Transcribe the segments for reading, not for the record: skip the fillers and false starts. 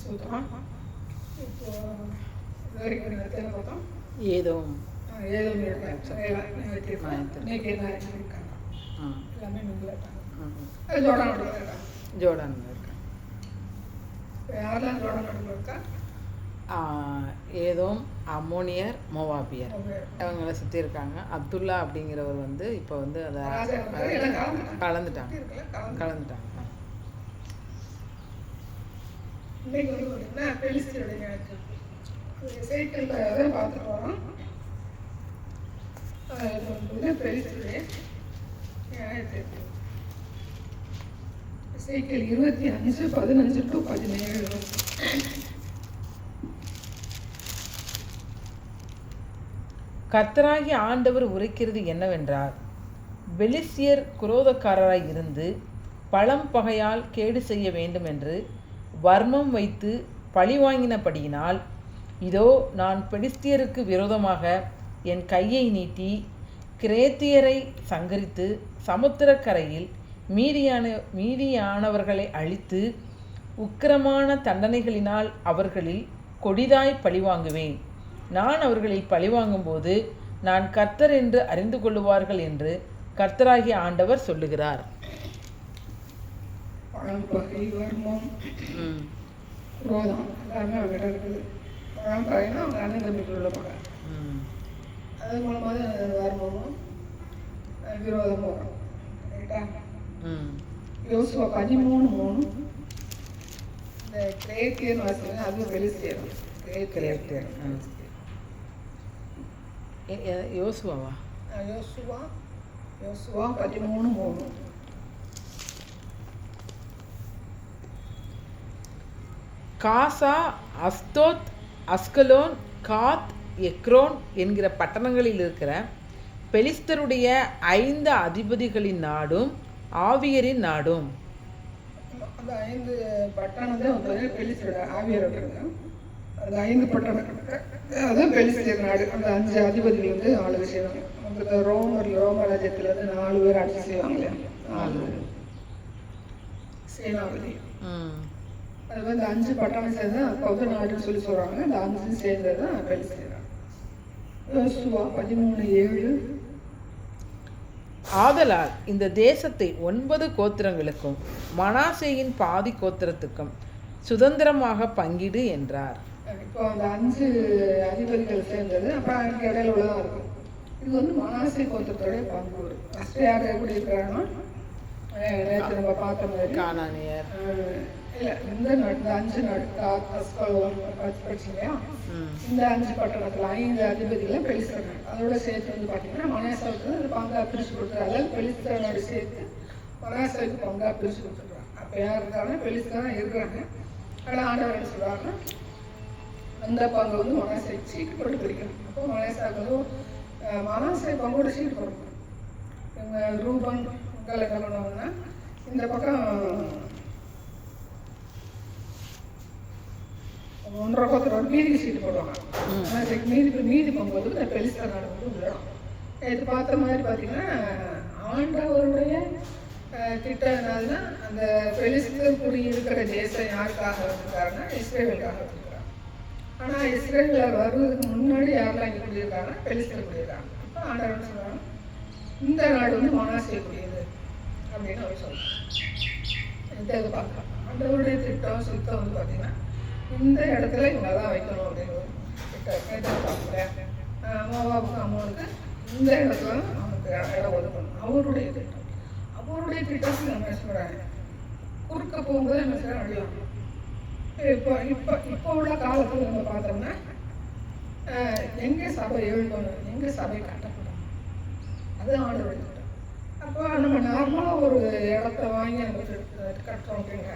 சூத்திரம். இப்போ இது வரைக்கும் நீங்கள் எத்தனை பார்த்தோம்? ஏதோ ஏதோ இன்னைக்கு என்ன இருக்காங்க எல்லாமே நீங்கள் இருக்காங்க. ஜோர்டானில் இருக்கா. யாரெல்லாம் ஜோர்டானில் இருக்கா? ஏதோ அம்மோனியர் மோவாபியர் அவங்கள சுற்றி இருக்காங்க. அப்துல்லா அப்படிங்கிறவர் வந்து இப்போ வந்து அதை கலந்துட்டாங்க. இன்னைக்கு வந்து பார்த்தீங்கன்னா பெலிஸ்தீனுடைய சைக்கிளில் பார்த்துட்டு வரோம். பெலிஸ்தீனுடைய சைக்கிள் 25:15-17. கர்த்தராகிய ஆண்டவர் உரைக்கிறது என்னவென்றால், பெலிஸ்தியர் குரோதக்காரராய் இருந்து பழம் பகையால் கேடு செய்ய வேண்டும் என்று வர்மம் வைத்து பழிவாங்கினபடியினால், இதோ நான் பெலிஸ்தியருக்கு விரோதமாக என் கையை நீட்டி கிரேத்தியரை சங்கரித்து சமுத்திரக்கரையில் மீதியானவர்களை அழித்து உக்கிரமான தண்டனைகளினால் அவர்களில் கொடிதாய் பழிவாங்குவேன். நான் அவர்களில் பழிவாங்கும்போது நான் கர்த்தர் என்று அறிந்து கொள்ளுவார்கள் என்று கர்த்தராகிய ஆண்டவர் சொல்லுகிறார். அது மூலமாக வர்மமும் விரோதமும் வரும். ரைட்டா? யோசுவா 13:3 இந்த கிரேத்தியன் வாசிங்க, அதுவும் பெலிஸ்தியர். கிரேத்தியர் யோசுவாவா? யோசுவா 13:3. காசா, அஸ்தோத், அஸ்கலோன், காத், எக்ரோன் என்கிற பட்டணங்களில் இருக்கிற பெலிஸ்தருடைய 5 அதிபதிகளின் நாடும் ஆவியரின் நாடும். அந்த 5 பட்டணம் தான் பெலிஸ்தரோட ஆவியரோட. அந்த 5 பட்டணம் அதுதான் பெலிஸ்தியர் நாடு. அந்த 5 அதிபதிகள் வந்து ஆளுகை செய்வாங்க. அந்த ரோம ராஜ்யத்தில் வந்து 4 பேர் ஆட்சி செய்வாங்க இல்லையா? 4 சேனாபதி. அது வந்து 5 பட்டணம் சேர்ந்து பௌத்த நாடுன்னு சொல்லி சொல்கிறாங்க. அந்த 5 சேர்ந்தது தான் பெலிஸ்தியர். யோசுவா 13:7. ஆதலால் இந்த தேசத்தை 9 கோத்திரங்களுக்கும் மனாசேயின் பாதி கோத்திரத்துக்கும் சுதந்திரமாக பங்கிடு என்றார். இப்போ அந்த 5 அதிபதிகள் சேர்ந்தது அப்புறம் அதுக்கு இடையில உள்ளதாக இருக்கும். இது வந்து மனாசே கோத்திரத்தோடைய பங்கு. ஃபஸ்ட்டு யார் எப்படி இருக்கிறாங்கன்னா, நேற்று நம்ம பார்த்த மாதிரி கானானியர் இல்லை, இந்த நாடு, இந்த 5 நாடு படிச்சு இல்லையா? இந்த 5 பட்டணத்தில் 5 அதிபதிகளை பெலிஸ்தர் நாடு அதோட சேர்த்து வந்து பார்த்தீங்கன்னா மனாசாவுக்கு அந்த பங்கா பிரித்து கொடுத்துருக்காங்க. அதாவது பெலிஸ்தர் நாடு சேர்த்து மனாசாவுக்கு பங்கா பிரித்து கொடுத்துருக்காங்க. அப்போ யார் இருக்காங்கன்னா பெலிஸ்தர் தான் இருக்கிறாங்க. ஆனால் ஆண்டவர் என்ன சொல்கிறாங்கன்னா, அந்த பங்கு வந்து மனாசாவுக்கு சீட்டு போட்டு பிரிக்கணும். அப்போ மனாசாவுக்கு வந்து மனாசை பங்கோட சீட்டு போடணும். இவங்க ரூபன் உங்களை என்ன பண்ணுவாங்கன்னா, இந்த பக்கம் 1.5 கோத்திரம் மீதிக்கு சீட்டு போடுவாங்க. மீதி பங்கு வந்து இந்த பெலிஸ்தர் நாடு வந்து விடணும். இது பார்த்த மாதிரி பார்த்தீங்கன்னா ஆண்டவருடைய திட்டம் என்னதுன்னா, அந்த பெலிஸ்தர் குடியிருக்கிற தேசம் யாருக்காக வந்திருக்காருன்னா இஸ்ரேலுக்காக வந்திருக்காங்க. ஆனால் இஸ்ரேலில் வருவதுக்கு முன்னாடி யாரெல்லாம் இங்கே குடியிருக்காங்கன்னா பெலிஸ்தர் குடியிருக்காங்க. அப்போ ஆண்டவர் சொல்கிறாங்க, இந்த நாடு வந்து மனாசேக்குரியது அப்படின்னு அவர் சொல்கிறாங்க. இதை பார்க்கலாம். ஆண்டவருடைய திட்டம் சுத்தம் வந்து பார்த்தீங்கன்னா இந்த இடத்துல இவங்க தான் வைக்கணும் அப்படின்னு திட்டம் பார்க்குறேன். மோவாபுக்கு அம்மனுக்கு இந்த இடத்துல அவனுக்கு இடம் ஒதுக்கணும். அவருடைய திட்டம். அவருடைய திட்டத்துக்கு நம்ம என்ன சொல்கிறாங்க, குறுக்க போகும்போது என்ன செய்ய அழியும். இப்போ உள்ள காலத்தில் நம்ம பார்த்தோம்னா எங்கே சபை எழுதணும், எங்கே சபை கட்டப்படும், அது ஆண்டவருடைய திட்டம். அப்போ நம்ம நார்மலாக ஒரு இடத்த வாங்கி நம்ம கட்டுறோம் அப்படிங்க.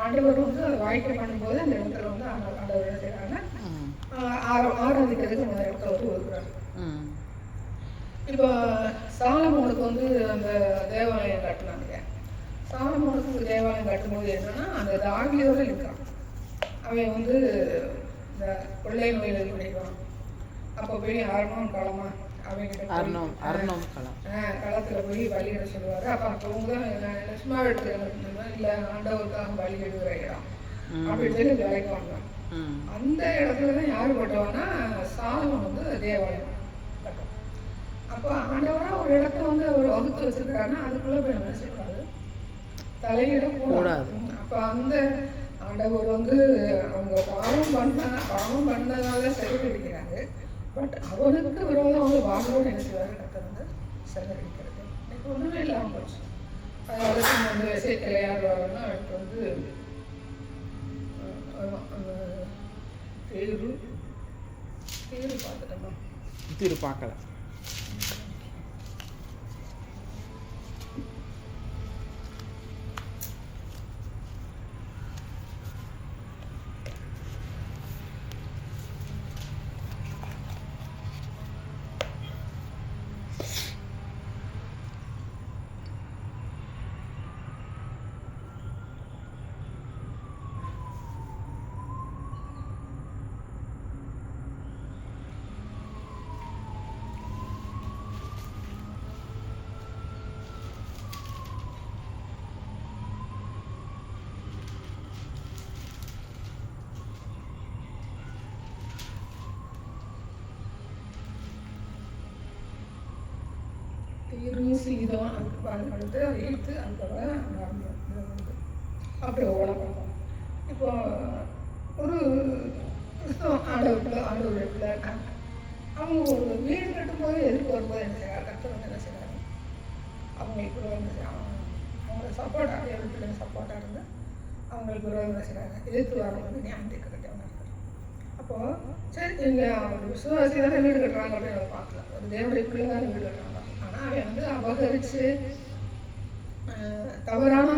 ஆண்டவர் வந்து அதை வாய்க்கை பண்ணும்போது அந்த இடத்துல வந்து ஆண்டவர் என்ன செய்கிறாங்க, ஆராதிக்கிறதுக்கு அந்த இடத்த வந்து ஒதுக்குறாங்க. இப்போ சாலமோனுக்கு வந்து அந்த தேவாலயம் கட்டினாங்க. சாலமோனுக்கு தேவாலயம் கட்டும்போது என்னன்னா, அந்த தாவீதோட இருக்கான். அவன் வந்து இந்த கொள்ளை நோயில் கிடைப்பான். அப்போ போய் அரணம் களமா களத்தில் போய் பலியிட சொல்லுவார். அப்போ அவங்க சும்மா எடுத்துக்கலாம் இல்லை, ஆண்டவருக்காக பலியிடுகிற இடம் அப்படின்னு சொல்லி வேலைக்கு வாங்குவாங்க. அந்த இடத்துல தான் யார் கட்டுவாங்கன்னா சாலமன் வந்து தேவாலயம் கட்டும். அப்போ ஆண்டவராக ஒரு இடத்த வந்து அவர் வகுத்து வச்சிருக்காருன்னா அதுக்குள்ளே போய் நம்ம செய்யக்கூடாது, தலையிடக்கூடாது. அப்போ அந்த ஆண்டவர் வந்து அவங்க பாவம் பண்ணதால சிறைபிடிக்கிறாரு. பட் அவனுக்கு விரோதம் வந்து வாங்கோடு என்ன செய்வார், கத்தை வந்து சிறைபிடிக்கிறது. எனக்கு ஒன்றுமே இல்லாமல் போச்சு. அதுக்கு வந்து இசைக்கலை யார் வரோன்னா அடுத்து வந்து தேரு பார்த்துட்டோமா, திரு பார்க்கல. சீதம் அதுக்கு அதை இழுத்து அதுக்காக அப்படி உலகம். இப்போ ஒரு கிறிஸ்தவம் ஆண்டவர் இடத்துல இருக்காங்க. அவங்க ஒரு வீடு கட்டும்போது எதிர்ப்பு வரும்போது என்ன செய்யறாங்க, கர்த்தர் வந்து என்ன செய்யறாங்க, அவங்களுக்கு என்ன செய்யறாங்க, அவங்கள சப்போர்ட்டாக பிள்ளைங்க சப்போர்ட்டாக இருந்து அவங்களுக்கு ஒரு என்ன செய்யறாங்க, எதிர்த்து வரவங்க வந்து நியாயம் தீர்க்க கட்டவங்க இருக்காங்க. அப்போது சரி இங்கே அவங்க விசுவாசி தானே வீடு கட்டுறாங்க அப்படின்னு அதை பார்க்கல, ஒரு தேவனுடைய பிள்ளை தானே வீடு கட்டுறாங்க. ஆனால் அவன் வந்து அபகரித்து தவறான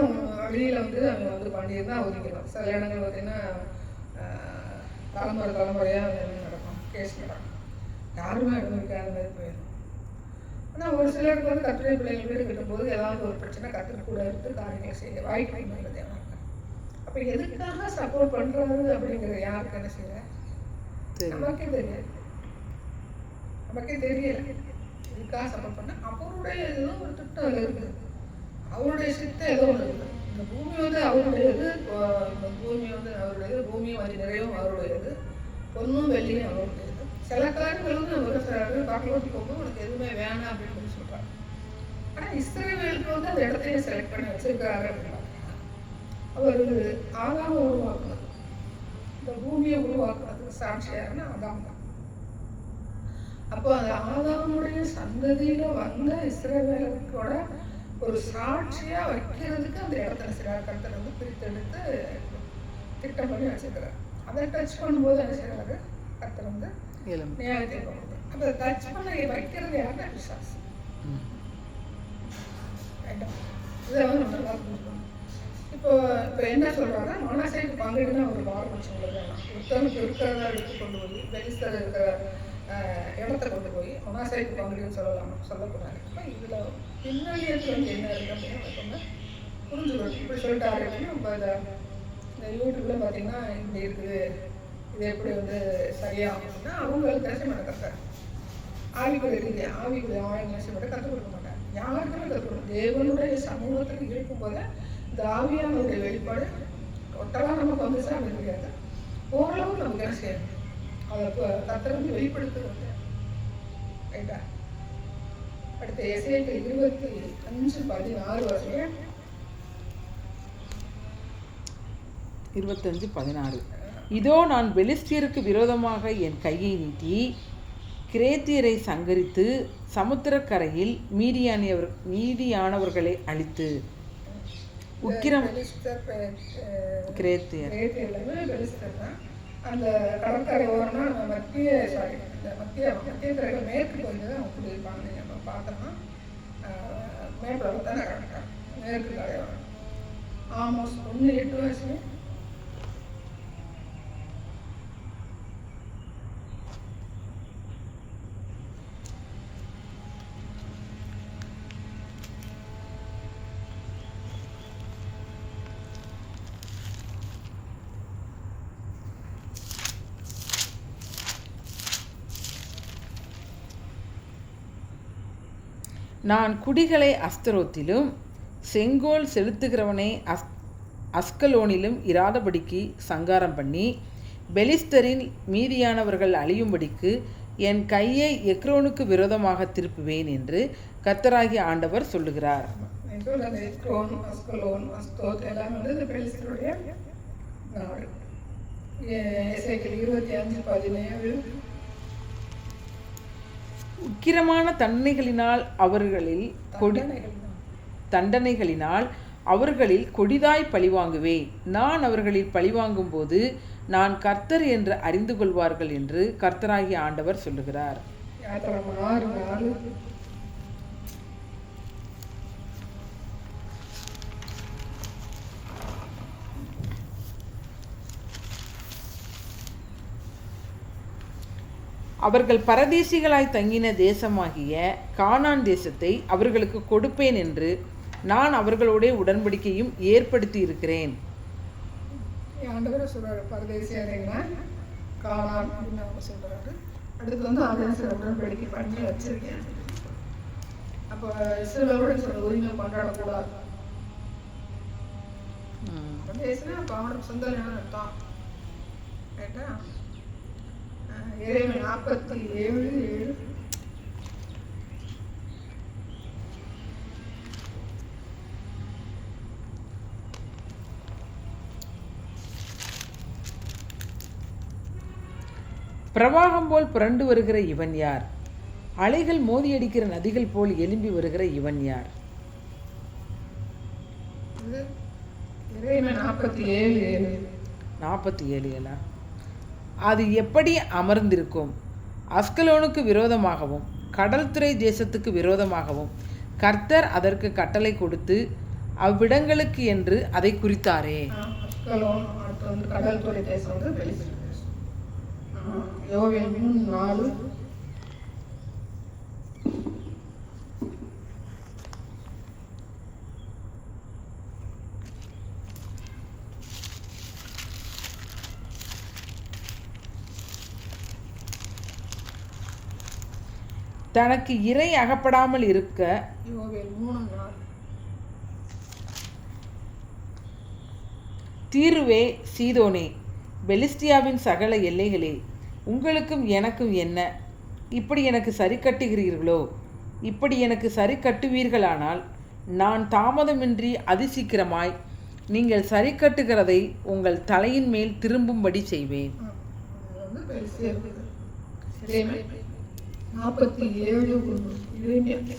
வழியில் வந்து அவங்க வந்து பண்ணியிருந்தால் அவதிக்கலாம். சில இடங்கள் பார்த்திங்கன்னா தலைமுறையாக நடக்கும், கேஸ் நடக்கும், யாருமே அனுபவிக்காத மாதிரி போயிடும். ஆனால் ஒரு சிலருக்கு வந்து கட்டுரை பிள்ளைகள் வீடு கட்டும்போது ஏதாவது ஒரு பிரச்சனை கற்றுட்டு கூட இருந்து காரியங்களை செய்ய வாய்ப்பு இல்லை தேவை. அப்போ எதுக்காக சப்போர்ட் பண்ணுறது அப்படிங்கிறது யாருக்கு என்ன செய்யல நமக்கே தெரியாது, நமக்கே தெரியல இதுக்காக சப்போர்ட் பண்ண. அவருடைய ஏதோ ஒரு திட்டம் அதில் இருக்குது, அவருடைய சித்தம் ஏதோ ஒன்று இருக்குது. இந்த பூமி வந்து அவருடையது, இந்த பூமி வந்து அவருடையது, பூமியும் அது நிறையும் அவருடையது, பொண்ணும் வெள்ளியும் அவருடையது. சில காரியங்கள் வந்து நம்ம பக்கலோட்டி போகும்போது உனக்கு எதுவுமே வேணாம் அப்படின்னு சொல்லி சொல்கிறாங்க. ஆனால் இஸ்ரவேலுக்கு வந்து அந்த இடத்தையே செலக்ட் பண்ணி வச்சிருக்காரு அப்படின்னு பார்த்தீங்கன்னா அவர் ஆதாம உருவாக்குனது, இந்த பூமியை உருவாக்குறதுக்கு சாட்சியாருன்னா ஆதாம் தான். அப்போ அந்த ஆதாமுடைய சந்ததியில் வந்த இஸ்ரவேலோட ஒரு சாட்சியாக வைக்கிறதுக்கு அந்த இடத்துல சில கருத்தில் வந்து பிரித்தெடுத்து திட்டம் பண்ணி வச்சுக்கிறார். அதை டச் பண்ணும்போது என்ன செய்யறாரு, கருத்தில் வந்து நியாயத்தை போகுது. அந்த டச் பண்ண வைக்கிறது யாருன்னா விசுவாசி. இதை வந்து நம்ம நல்லா புரிஞ்சுக்கணும். இப்போ என்ன சொல்கிறாங்கன்னா மனசைக்கு பங்குனா ஒரு பாரபட்சம் வேணாம். ஒருத்தனுக்கு இருக்கிறதா எடுத்து கொண்டு போய் பெலிஸ்தர் இருக்கிற இடத்த கொண்டு போய் மனாசைக்கு பங்குன்னு சொல்லக்கூடாது. இப்போ இதில் பின்னணியத்தில் வந்து என்ன இருக்குது அப்படின்னு நம்ம புரிஞ்சுக்கணும். இப்படி சொல்லிட்டாரு அப்படின்னு நம்ம இந்த யூடியூப்பில் பார்த்தீங்கன்னா இப்படி இருக்குது, இது எப்படி வந்து சரியாகும்னா அவங்களுக்கு தரிசனம் கற்றுக்காரு. ஆவிக்குரிய ஆவிக்குரிய மட்டும் கற்றுக் கொடுக்க மாட்டாங்க, யாருக்குமே கற்றுக் கொடுக்கும். தேவனுடைய சமூகத்துக்கு இருக்கும்போது இந்த ஆவியானுடைய வெளிப்பாடு டோட்டலாக நமக்கு வந்துச்சா அப்படி தெரியாது, ஓரளவு நமக்கு என்ன செய்யணும், அதை கர்த்தர் வந்து வெளிப்படுத்துவது. ரைட்டா? அடுத்த எசேக்கியேல் 25:16 வரைக்கும் 25:16 இதோ நான் பெலிஸ்தியருக்கு விரோதமாக என் கையை நீட்டி கிரேத்தியரை சங்கரித்து சமுத்திரக்கரையில் மீதியானவர்களை அழித்து உக்கிரம் கிரேத்தியர் அந்த கடற்கரை ஓரம்னா நம்ம மத்திய கரையில் மேற்கு பகுதியில் தான் அவங்க குடியிருப்பாங்க. நம்ம பார்த்தோம்னா மேற்குல தானே கடற்கரை மேற்கு கரை வரும். ஆல்மோஸ்ட் 1:8 வயசு நான் குடிகளை அஸ்தரோத்திலும் செங்கோல் செலுத்துகிறவனை அஸ்கலோனிலும் இராதபடிக்கு சங்காரம் பண்ணி பெலிஸ்தரின் மீதியானவர்கள் அழியும்படிக்கு என் கையை எக்ரோனுக்கு விரோதமாக திருப்புவேன் என்று கர்த்தராகிய ஆண்டவர் சொல்லுகிறார். எல்லாம் வந்து இந்த பெலிஸ்தருடைய நாடு. எசேக்கியேல் 25:17 உக்கிரமான தண்டனைகளினால் அவர்களில் கொடிதாய் பழிவாங்குவேன். நான் அவர்களில் பழிவாங்கும் போது நான் கர்த்தர் என்று அறிந்து கொள்வார்கள் என்று கர்த்தராகிய ஆண்டவர் சொல்லுகிறார். அவர்கள் பரதேசிகளாய் தங்கின தேசமாகிய கானான் தேசத்தை அவர்களுக்கு கொடுப்பேன் என்று நான் அவர்களோட உடன்படிக்கையும் ஏற்படுத்தி இருக்கிறேன். ஆண்டவர் சொல்றாரு, பரதேசியா கானான் அப்படின்னு அவங்க சொல்றாரு. அடுத்து வந்து ஆதேச உடன்படிக்கை பண்ணி வச்சிருக்கேன். அப்போ இஸ்ரவேலோட சொல்ற உரிமை கொண்டாடக்கூடாது. பரதேசினா அப்போ அவனுக்கு சொந்த நிலம் தான். கேட்டா எரேமியா 47:7 பிரவாகம் போல் புரண்டு வருகிற இவன் யார்? அலைகள் மோதியடிக்கிற நதிகள் போல் எழும்பி வருகிற இவன் யார்? 47 அது எப்படி அமர்ந்திருக்கும்? அஸ்கலோனுக்கு விரோதமாகவும் கடல்துறை தேசத்துக்கு விரோதமாகவும் கர்த்தர் அதற்கு கட்டளை கொடுத்து அவ்விடங்களுக்கு என்று அதை குறித்தாரே. கடல்துறை தேசம் வந்து பெலிஸ்தர் தேசம். யோவேல் 3:4 தனக்கு இறை அகப்படாமல் இருக்க தீருவே சீதோனே, பெலிஸ்தியாவின் சகல எல்லைகளே, உங்களுக்கும் எனக்கும் என்ன? இப்படி எனக்கு சரி கட்டுகிறீர்களோ? இப்படி எனக்கு சரி கட்டுவீர்களானால் நான் தாமதமின்றி அதிசீக்கிரமாய் நீங்கள் சரி கட்டுகிறதை உங்கள் தலையின் மேல் திரும்பும்படி செய்வேன். 47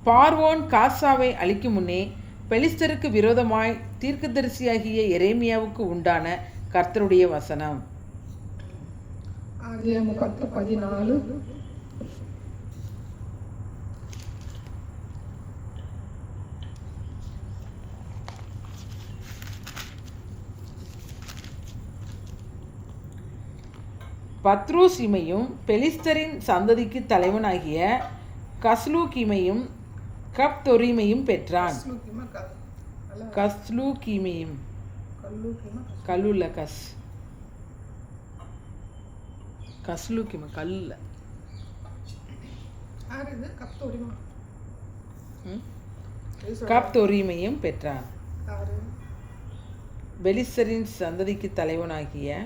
பார்வோன் காசாவை அழிக்கும் முன்னே பெலிஸ்தருக்கு விரோதமாய் தீர்க்கதரிசியாகிய எரேமியாவுக்கு உண்டான கர்த்தருடைய வசனம். ஆதியாகமம் 10:14 பத்ரூசிமையும் பெலிஸ்தரின் சந்ததிக்கு தலைவனாகிய கஸ்லூகிமையும் கப்தொரிமையும் பெற்றான். கஸ்லூகிமையும் கல்லுல கஸ்லூகிம கல்லுல கப்தொரிமையும் பெற்றான். பெலிஸ்தரின் சந்ததிக்கு தலைவனாகிய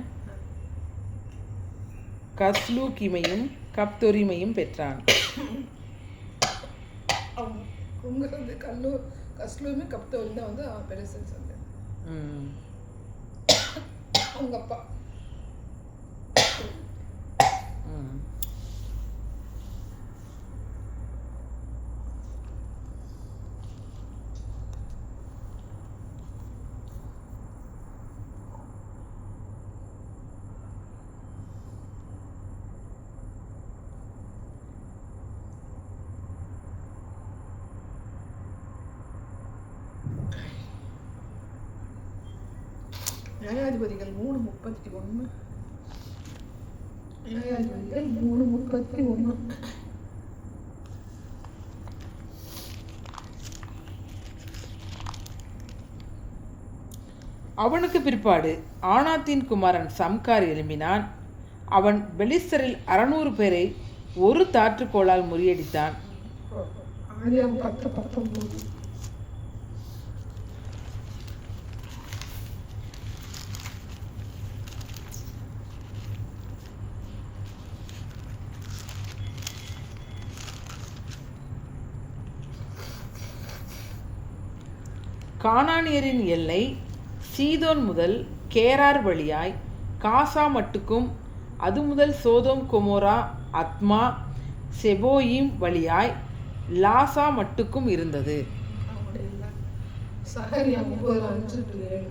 கஸ்லூகிமையும் கப்தொரிமையும் பெற்றான். கஸ்லூமே கப்தொரி தான் வந்து பெலிஸ்தர் சந்ததி. அவங்க அப்பா நியாயாதிபதிகள் 3:31 நியாயாதிபதிகள் 3:31 அவனுக்கு பிற்பாடு ஆனாத்தின் குமாரன் சம்கார் எழும்பினான். அவன் பெலிஸ்தரில் 600 பேரை ஒரு தாற்றுக்கோளால் முறியடித்தான். கானானியரின் எல்லை சீதோன் முதல் கேரார் வழியாய் காசா மட்டுக்கும், அது முதல் சோதோம் கொமோரா அத்மா செபோயிம் வழியாய் லாசா மட்டுக்கும் இருந்தது. சகரியா 9:5-7.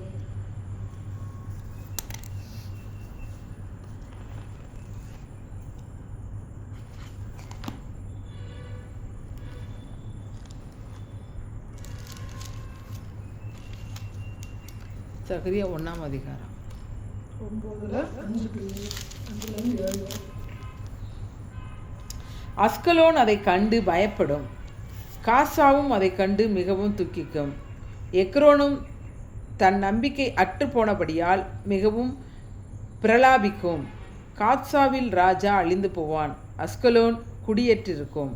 சகரியா 1ஆம் அதிகாரம் 9:5-7. அஸ்கலோன் அதை கண்டு பயப்படும், காசாவும் அதை கண்டு மிகவும் துக்கிக்கும். எக்ரோனும் தன் நம்பிக்கை அற்று போனபடியால் மிகவும் பிரலாபிக்கும். காத்சாவில் ராஜா அழிந்து போவான், அஸ்கலோன் குடியேற்றிருக்கும்.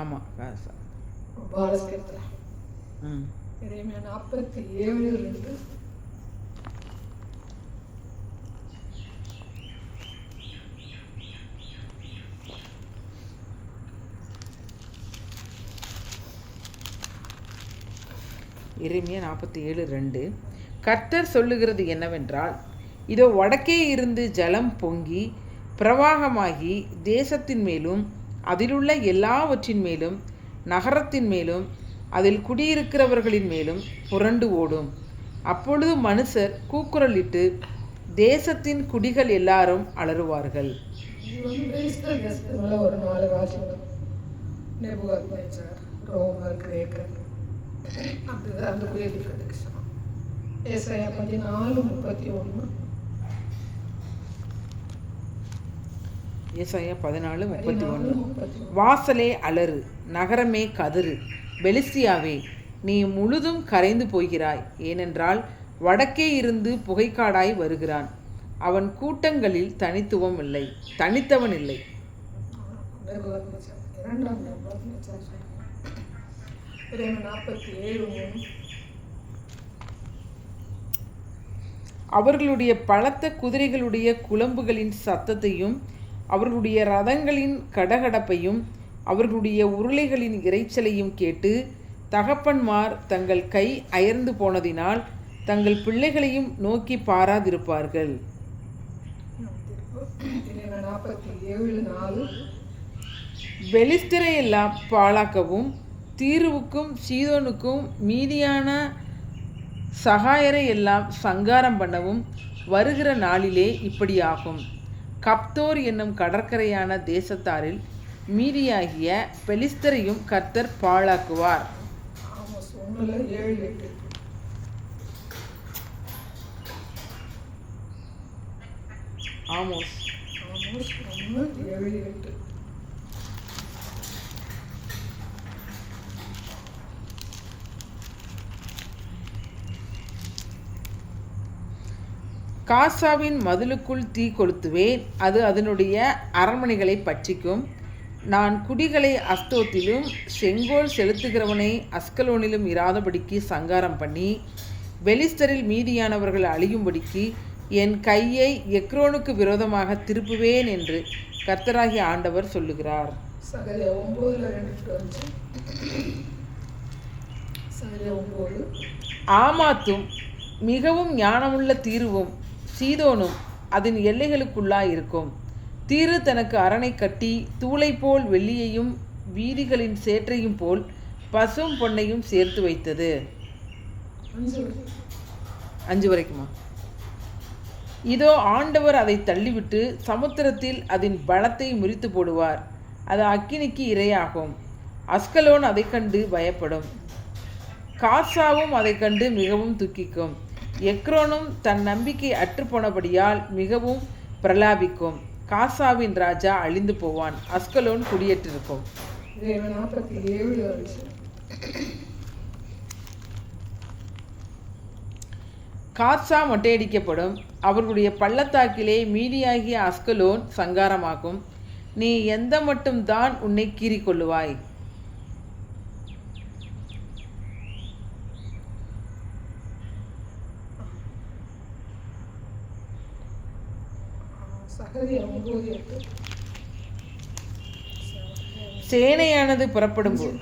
ஆமாம், காசா. 47. எரேமியா 47:2. கர்த்தர் சொல்லுகிறது என்னவென்றால், இதோ வடக்கே இருந்து ஜலம் பொங்கி பிரவாகமாகி தேசத்தின் மேலும் அதிலுள்ள எல்லாவற்றின் மேலும் நகரத்தின் மேலும் அதில் குடியிருக்கிறவர்களின் மேலும் புரண்டு ஓடும். அப்பொழுது மனுஷர் கூக்குரலிட்டு தேசத்தின் குடிகள் எல்லாரும் அலறுவார்கள். ஒரு 4 வாசகம். நெபுகாத்நேச்சார், ரோமர், கிரேக்கர், அந்த ஏசாயா 14:31. ஏசாயா 14:31. வாசலே அலறு, நகரமே கதறு, பெலிஸ்தியாவே நீ முழுதும் கரைந்து போகிறாய். ஏனென்றால் வடக்கே இருந்து புகைக்காடாய் வருகிறான், அவன் கூட்டங்களில் தனித்துவம் இல்லை, தனித்தவன் இல்லை. அவர்களுடைய பலத்த குதிரைகளுடைய குளம்புகளின் சத்தத்தையும் அவர்களுடைய ரதங்களின் கடகடப்பையும் அவர்களுடைய உருளைகளின் இரைச்சலையும் கேட்டு தகப்பன்மார் தங்கள் கை அயர்ந்து போனதினால் தங்கள் பிள்ளைகளையும் நோக்கி பாராதிருப்பார்கள். 47:4. பெலிஸ்தரையெல்லாம் பாழாக்கவும் தீருவுக்கும் சீதோனுக்கும் மீதியான சகாயரை எல்லாம் சங்காரம் பண்ணவும் வருகிற நாளிலே இப்படியாகும். கப்தோர் என்னும் கடற்கரையான தேசத்தாரில் மீதியாகிய பெலிஸ்தரையும் கர்த்தர் பாழாக்குவார். ஆமோஸ் 1:7-8. காசாவின் மதிலுக்குள் தீ கொளுத்துவேன், அது அதனுடைய அரண்மனைகளை பற்றிக்கும். நான் குடிகளை அஸ்தோத்திலும் செங்கோல் செலுத்துகிறவனை அஸ்கலோனிலும் இராதபடிக்கு சங்காரம் பண்ணி பெலிஸ்தரில் மீதியானவர்கள் அழியும்படிக்கு என் கையை எக்ரோனுக்கு விரோதமாக திருப்புவேன் என்று கர்த்தராகிய ஆண்டவர் சொல்லுகிறார். ஆமாத்தும் மிகவும் ஞானமுள்ள தீருவும் சீதோனும் அதன் எல்லைகளுக்குள்ளாய் இருக்கும். தீரு தனக்கு அரணை கட்டி தூளை போல் வெள்ளியையும் வீதிகளின் சேற்றையும் போல் பசும் பொன்னையும் சேர்த்து வைத்தது. 5 வரைக்குமா? இதோ ஆண்டவர் அதை தள்ளிவிட்டு சமுத்திரத்தில் அதன் பலத்தை முறித்து போடுவார், அது அக்கினிக்கு இரையாகும். அஸ்கலோன் அதை கண்டு பயப்படும், காசாவும் அதை கண்டு மிகவும் துக்கிக்கும். எக்ரோனும் தன் நம்பிக்கை அற்றுப்போனபடியால் மிகவும் பிரலாபிக்கும். காசாவின் ராஜா அழிந்து போவான், அஸ்கலோன் குடியேற்றிருக்கும். 47. காசா மொட்டையடிக்கப்படும், அவர்களுடைய பள்ளத்தாக்கிலே மீதியாகிய அஸ்கலோன் சங்காரமாகும். நீ எந்த மட்டும் தான் உன்னை கீறிக்கொள்ளுவாய்? சேனையானது புறப்படும் போது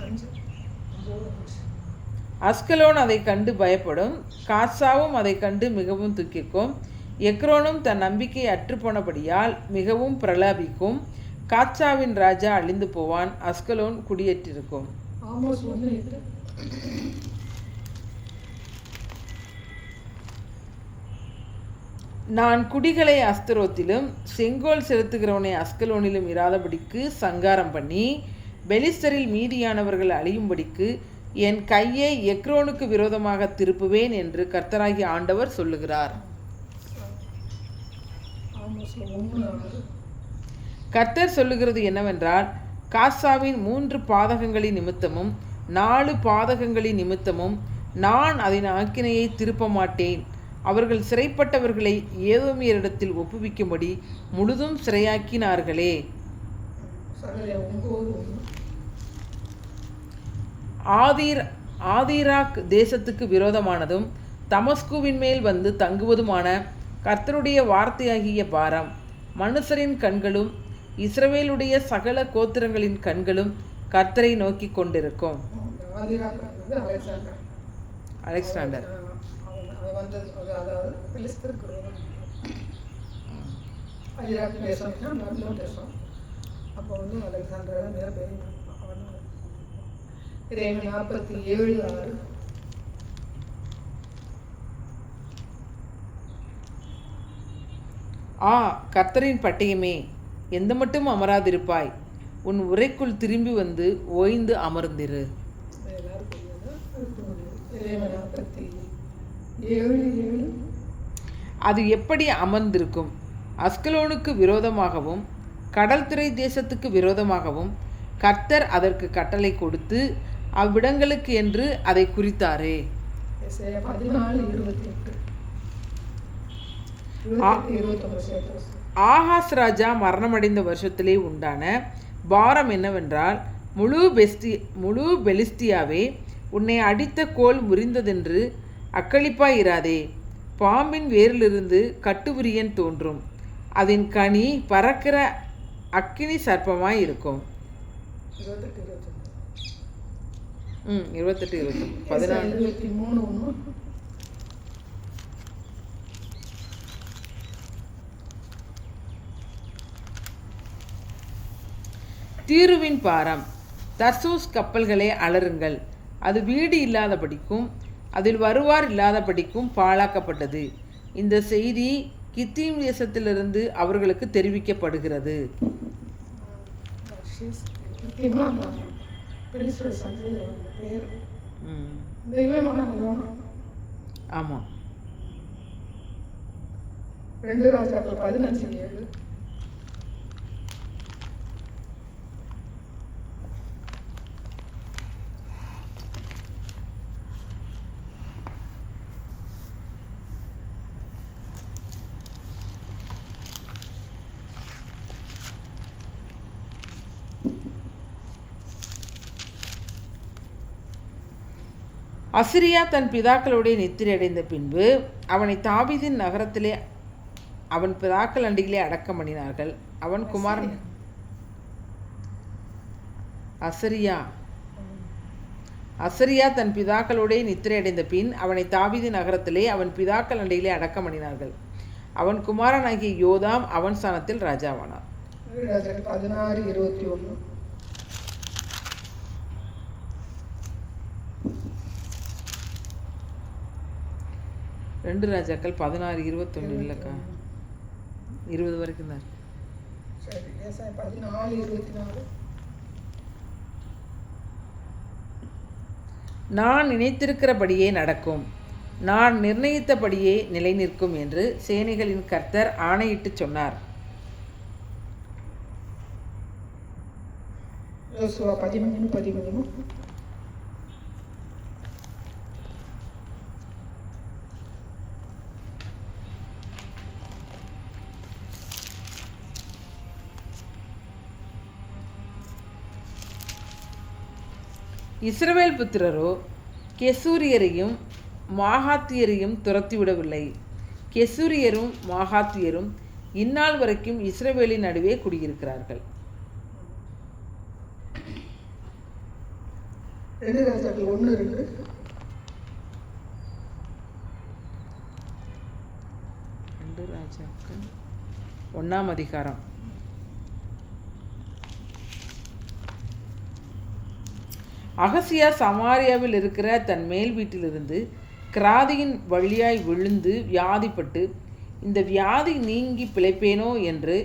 அஸ்கலோன் அதை கண்டு பயப்படும், காசாவும் அதை கண்டு மிகவும் துக்கிக்கும், எக்ரோனும் தன் நம்பிக்கை அற்றுப்போனபடியால் மிகவும் பிரலாபிக்கும். காட்சாவின் ராஜா அழிந்து போவான், அஸ்கலோன் குடியேற்றிருக்கும். நான் குடிகளை அஸ்தரோத்திலும் செங்கோல் செலுத்துகிறவனை அஸ்கலோனிலும் இராதபடிக்கு சங்காரம் பண்ணி பெலிஸ்தரில் மீதியானவர்கள் அழியும்படிக்கு என் கையை எக்ரோனுக்கு விரோதமாக திருப்புவேன் என்று கர்த்தராகிய ஆண்டவர் சொல்லுகிறார். கர்த்தர் சொல்லுகிறது என்னவென்றால், காசாவின் 3 பாதகங்களின் நிமித்தமும் 4 பாதகங்களின் நிமித்தமும் நான் அதன் ஆக்கினையை திருப்ப மாட்டேன். அவர்கள் சிறைப்பட்டவர்களை ஏதோமியரிடத்தில் ஒப்புவிக்கும்படி முழுதும் சிறையாக்கினார்களே. ஆதீராக் தேசத்துக்கு விரோதமானதும் தமஸ்குவின் மேல் வந்து தங்குவதுமான கர்த்தருடைய வார்த்தையாகிய பாரம் மனுஷரின் கண்களும் இஸ்ரவேலுடைய சகல கோத்திரங்களின் கண்களும் கர்த்தரை நோக்கி கொண்டிருக்கும். அலெக்சாண்டர் அப்போ வந்து அலெக்சாண்டர் மேலே பெரிய 47:6 கர்த்தரின் பட்டயமே, எந்த மட்டும் அமராதிருப்பாய், உன் உரைக்குள் திரும்பி வந்து ஓய்ந்து அமர்ந்திரு. அது எப்படி அமர்ந்திருக்கும்? அஸ்கலோனுக்கு விரோதமாகவும் கடல்துறை தேசத்துக்கு விரோதமாகவும் கர்த்தர் அதற்கு கட்டளை கொடுத்து அவ்விடங்களுக்கு என்று அதை குறித்தாரே. ஆகாஸ் ராஜா மரணமடைந்த வருஷத்திலே உண்டான பாரம் என்னவென்றால், முழு பெலிஸ்தியாவே, உன்னை அடித்த கோல் முறிந்ததென்று அக்களிப்பாயிராதே. பாம்பின் வேரிலிருந்து கட்டுவிரியன் தோன்றும், அதன் கனி பறக்கிற அக்கினி சர்ப்பமாய் இருக்கும். 28-23 தீருவின் பாரம். தர்சூஸ் கப்பல்களே அலறுங்கள், அது வீடு இல்லாதபடிக்கும் அதில் வருவார் இல்லாதபடிக்கும் பாழாக்கப்பட்டது. இந்த செய்தி கித்தீம் தேசத்திலிருந்து அவர்களுக்கு தெரிவிக்கப்படுகிறது. ஆமாம். 2 ராஜாக்கள் 15:7. அசிரியா தன் பிதாக்களுடைய நித்திரை அடைந்த பின்பு அவனை தாவீதின் நகரத்திலே அவன் பிதாக்கள் அண்டிகளே அடக்கம் பண்ணினார்கள். அவன் குமாரன் அசரியா தன் பிதாக்களுடைய நித்திரை அடைந்த பின் அவனை தாவீதின் நகரத்திலே அவன் பிதாக்கள் அண்டிகளே அடக்கம் பண்ணினார்கள். அவன் குமாரனாகிய யோதாம் அவன் ஸ்தானத்தில் ராஜாவானார். 16:21 2 ராஜாக்கள் 16:21 இல்லைக்கா, 20 வரைக்கும் தான். சரி, 14:24 நான் நினைத்திருக்கிறபடியே நடக்கும், நான் நிர்ணயித்தபடியே நிலை நிற்கும் என்று சேனைகளின் கர்த்தர் ஆணையிட்டு சொன்னார். யோசுவா 13:13 இஸ்ரவேல் புத்திரரோ கெசூரியரையும் மாகாத்தியரையும் துரத்திவிடவில்லை. கெசூரியரும் மாகாத்தியரும் இந்நாள் வரைக்கும் இஸ்ரவேலின் நடுவே குடியிருக்கிறார்கள். 2 ராஜாக்கள் 1:2. 2 ராஜாக்கள் 1ஆம் அதிகாரம். அகசியா சமாரியாவில் இருக்கிற தன் மேல் வீட்டிலிருந்து கிராதியின் வழியாய் விழுந்து வியாதிப்பட்டு, இந்த வியாதி நீங்கி பிழைப்பேனோ என்று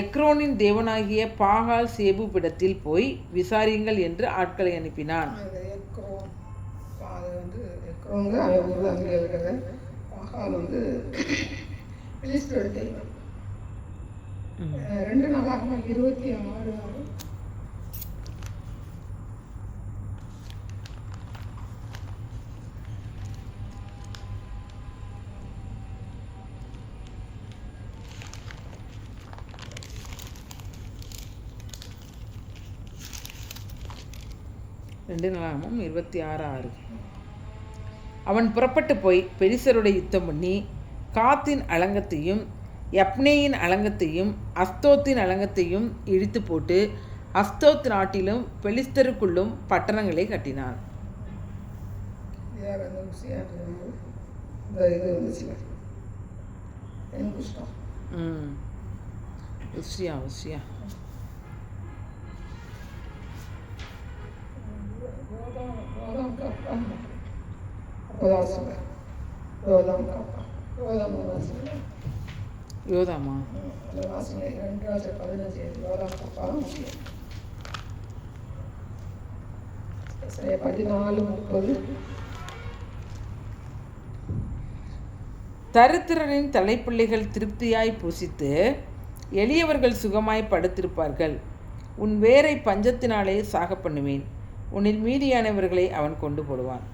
எக்ரோனின் தேவனாகிய பாகால் சேபுபிடத்தில் போய் விசாரியுங்கள் என்று ஆட்களை அனுப்பினான். பாகால் வந்து பெலிஸ்தரோட தெய்வம். 2 நாளாகமம் 26:6. அவன் புறப்பட்டு போய் பெலிஸ்தரோடு யுத்தம் பண்ணி காத்தின் அலங்கத்தையும் யப்னேயின் அலங்கத்தையும் அஸ்தோத்தின் அலங்கத்தையும் இடித்து போட்டு அஸ்தோத் நாட்டிலும் பெலிஸ்தருக்குள்ளும் பட்டணங்களை கட்டினான். உஸ்ஸியா யோதாமா 14:30. தரித்திரரின் தலைப்பிள்ளைகள் திருப்தியாய் புசித்து எளியவர்கள் சுகமாய் படுத்திருப்பார்கள். உன் வேரை பஞ்சத்தினாலே சாக பண்ணுவேன், உன்னில் மீதியானவர்களை அவன் கொண்டு போடுவான்.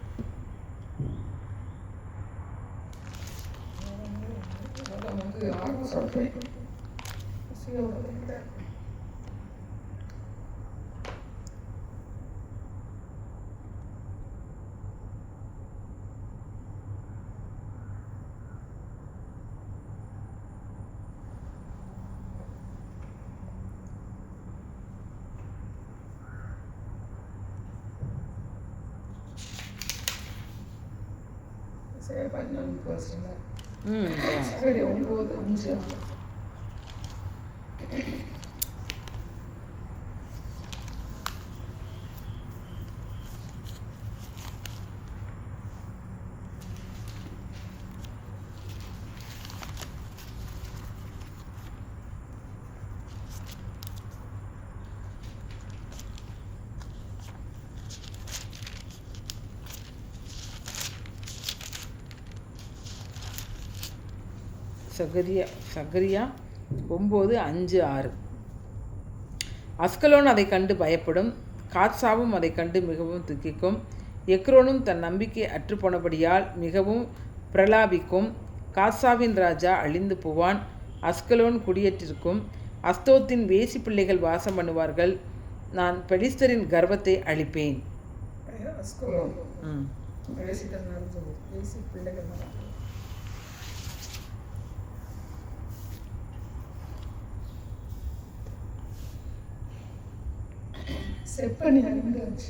சகரியா 9:5-6. அஸ்கலோன் அதை கண்டு பயப்படும், காத்சாவும் அதை கண்டு மிகவும் துக்கிக்கும், எக்ரோனும் தன் நம்பிக்கை அற்றுப்போனபடியால் மிகவும் பிரலாபிக்கும். காத்சாவின் ராஜா அழிந்து போவான், அஸ்கலோன் குடியேற்றிருக்கும், அஸ்தோத்தின் வேசி பிள்ளைகள் வாசம் பண்ணுவார்கள். நான் பெலிஸ்தரின் கர்வத்தை அழிப்பேன். செப்பனியா இருந்துச்சு.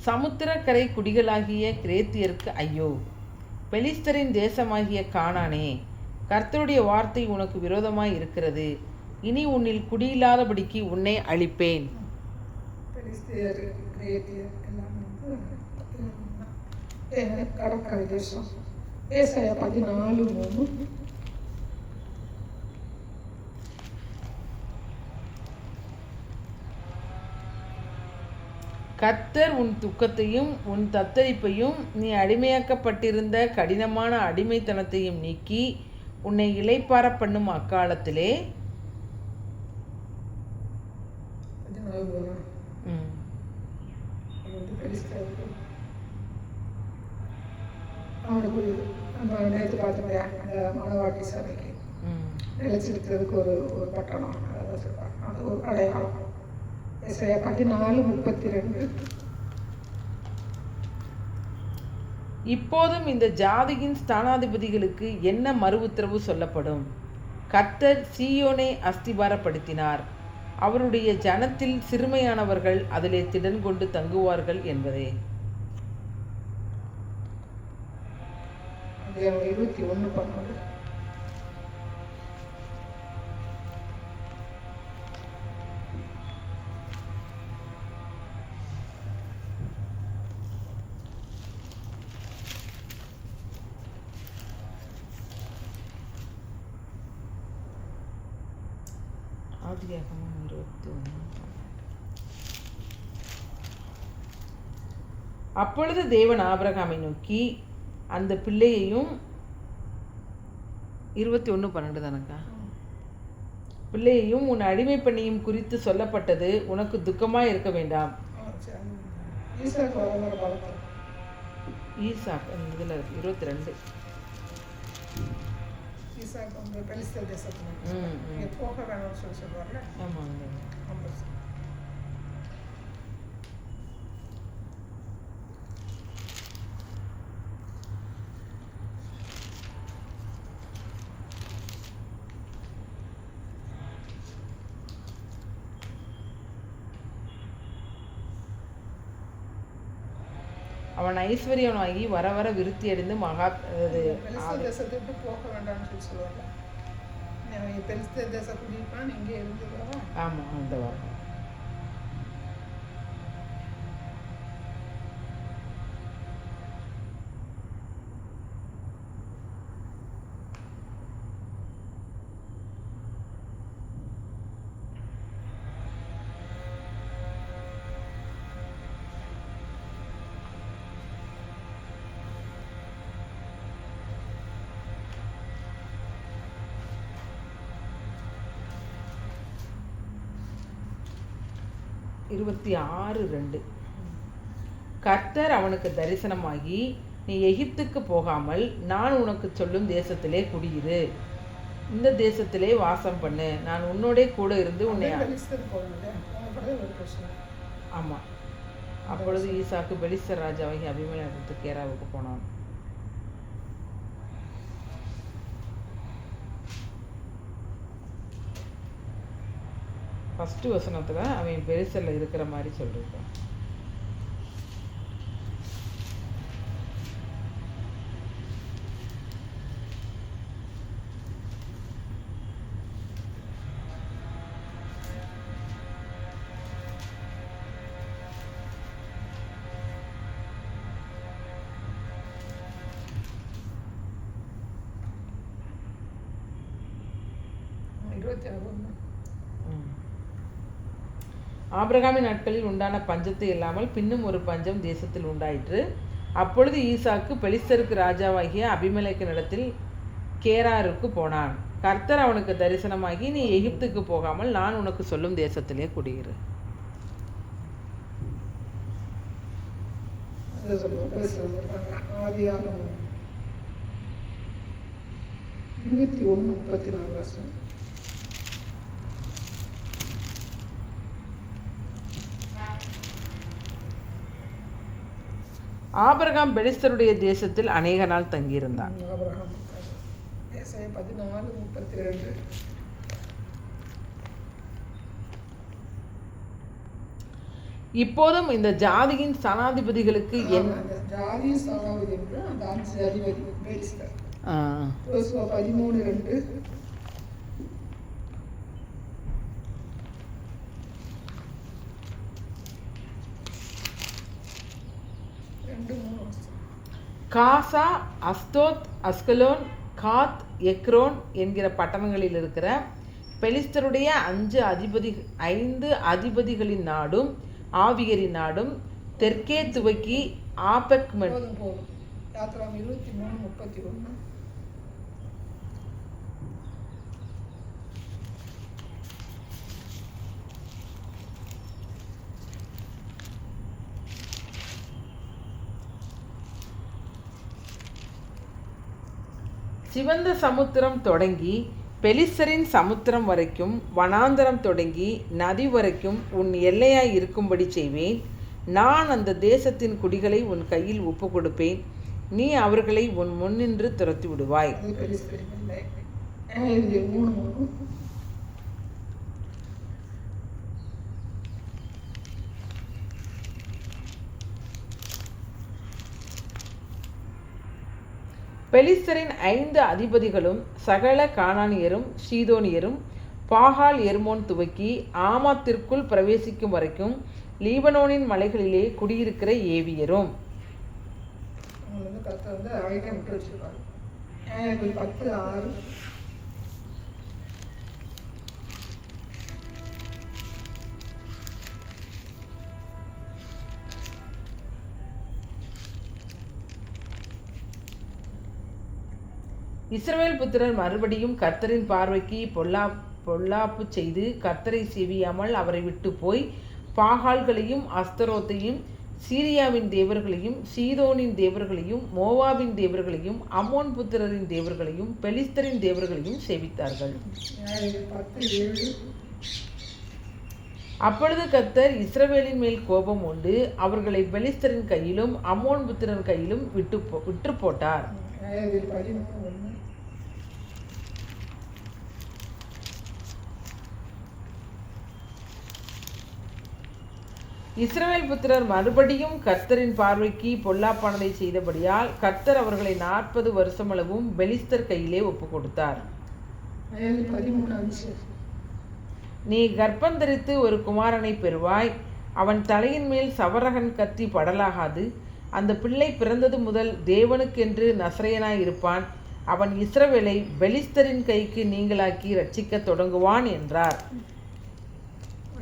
சமுத்திரக்கரை குடிகளாகிய கிரேத்தியருக்கு ஐயோ! பெலிஸ்தரின் தேசமாகிய கானானே, கர்த்தருடைய வார்த்தை உனக்கு விரோதமாய் இருக்கிறது. இனி உன்னில் குடியில்லாதபடிக்கு உன்னை அழிப்பேன். கடற்கரை தேசம். ஏசாயா 14:3. கர்த்தர் உன் துக்கத்தையும் உன் தத்தரிப்பையும் நீ அடிமையாக்கப்பட்டிருந்த கடினமான அடிமைத்தனத்தையும் நீக்கி உன்னை இளைப்பார பண்ணும் அக்காலத்திலே நேற்று பார்த்தோம் அந்த மணவாட்டி சபைக்கு நிலைச்சிருக்கிறதுக்கு ஒரு பட்டணம் அது ஒரு அடையாளம். ஏசாயா 14:32. இப்போதும் இந்த ஜாதியின் ஸ்தானாதிபதிகளுக்கு என்ன மறு உத்தரவு சொல்லப்படும்? கர்த்தர் சீயோனை அஸ்திபாரப்படுத்தினார், அவருடைய ஜனத்தில் சிறுமையானவர்கள் அதிலே திடன் கொண்டு தங்குவார்கள் என்பதே. அதிகாரம் 21:12. ஆதியாகமம் 21. அப்பொழுது தேவன் ஆபிரகாமை நோக்கி, அந்த பிள்ளையையும் 21:12 தானக்கா, பிள்ளையையும் உன் அடிமை பெண்ணையும் குறித்து சொல்லப்பட்டது உனக்கு துக்கமாய் இருக்க வேண்டாம். ஈசாக் இதில் 22. ஆமாங்க. அவன் ஐஸ்வர்யனாகி வர வர விருத்தி அடைந்து மகா தேசத்துக்கு போக வேண்டாம்னு சொல்லி சொல்லுவாங்க. பெலிஸ்தர் தேச குடியிருப்பான் இங்கே இருந்துருவா. ஆமாம், அந்த வாரம். இருபத்தி 6:2. கர்த்தர் அவனுக்கு தரிசனமாகி, நீ எகிப்துக்கு போகாமல் நான் உனக்கு சொல்லும் தேசத்திலே குடியிரு, இந்த தேசத்திலே வாசம் பண்ணு, நான் உன்னோட கூட இருந்து உன்னை. ஆமாம். அப்பொழுது ஈசாக்கு பெலிஸ்தர் ராஜாவாகி அபிமெலேக்கு கேராவுக்கு போனான். ஃபஸ்ட்டு வசனத்தில் அவன் பெரிசலில் இருக்கிற மாதிரி சொல்லியிருக்கான். ஆபிரகாமின் நாட்களில் உண்டான பஞ்சத்தை இல்லாமல் பின்னும் ஒரு பஞ்சம் தேசத்தில் உண்டாயிற்று. அப்பொழுது ஈசாக்கு பெலிஸ்தருக்கு ராஜாவாகிய அபிமெலேக்கினிடத்தில் கேராருக்கு போனான். கர்த்தர் அவனுக்கு தரிசனமாகி, நீ எகிப்துக்கு போகாமல் நான் உனக்கு சொல்லும் தேசத்திலே குடியிரு. ஆபிரகாம் பெலிஸ்தருடைய தேசத்தில் அநேக நாள் தங்கியிருந்தான். இப்போதும் இந்த ஜாதியின் ஸ்தானாதிபதிகளுக்கு காசா, அஸ்தோத், அஸ்கலோன், காத், எக்ரோன் என்கிற பட்டணங்களில் இருக்கிற பெலிஸ்தருடைய 5 அதிபதிகளின் நாடும் ஆவியரின் நாடும் தெற்கே துவக்கி ஆபெக்மென். சிவந்த சமுத்திரம் தொடங்கி பெலிஸ்தரின் சமுத்திரம் வரைக்கும், வனாந்தரம் தொடங்கி நதி வரைக்கும் உன் எல்லையாய் இருக்கும்படி செய்வேன். நான் அந்த தேசத்தின் குடிகளை உன் கையில் ஒப்பு கொடுப்பேன். நீ அவர்களை உன் முன்னின்று துரத்தி விடுவாய். அது பெலிஸ்தரின் எல்லை. நியாயாதிபதிகள் 3:3. பெலிஸ்தரின் 5 அதிபதிகளும் சகல கானானியரும் சீதோனியரும் பாகால் எர்மோன் துவக்கி ஆமாத்திற்குள் பிரவேசிக்கும் வரைக்கும் லீபனோனின் மலைகளிலே குடியிருக்கிற ஏவியரும். அவங்க வந்து கர்த்தர் வந்து அழைக்க விட்டு வச்சிருக்காரு. நியாயாதிபதிகள் 10:6. இஸ்ரவேல் புத்திரர் மறுபடியும் கர்த்தரின் பார்வைக்கு பொல்லாப்பு செய்து கர்த்தரை சேவியாமல் அவரை விட்டு போய் பாகால்களையும் அஸ்தரோத்தையும் சீரியாவின் தேவர்களையும் சீதோனின் தேவர்களையும் மோவாபின் தேவர்களையும் அம்மோன் புத்திரரின் தேவர்களையும் பெலிஸ்தரின் தேவர்களையும் சேவித்தார்கள். நியாயாதிபதிகள் 10:7. அப்பொழுது கர்த்தர் இஸ்ரவேலின் மேல் கோபம் உண்டு அவர்களை பெலிஸ்தரின் கையிலும் அம்மோன் புத்திரர் கையிலும் விற்று போட்டார். நியாயாதிபதிகள் 13:1. இஸ்ரவேல் புத்திரர் மறுபடியும் கர்த்தரின் பார்வைக்கு பொல்லாப்பானதை செய்தபடியால் கர்த்தர் அவர்களை 40 வருஷமளவும் பெலிஸ்தர் கையிலே ஒப்பு கொடுத்தார். நியாயாதிபதிகள் 13:5. நீ கர்ப்பந்தரித்து ஒரு குமாரனை பெறுவாய். அவன் தலையின் மேல் சவரகன் கத்தி படலாகாது. அந்த பிள்ளை பிறந்தது முதல் தேவனுக்கென்று நசரேயனாய் இருப்பான். அவன் இஸ்ரவேலை பெலிஸ்தரின் கைக்கு நீங்களாக்கி ரட்சிக்க தொடங்குவான் என்றார்.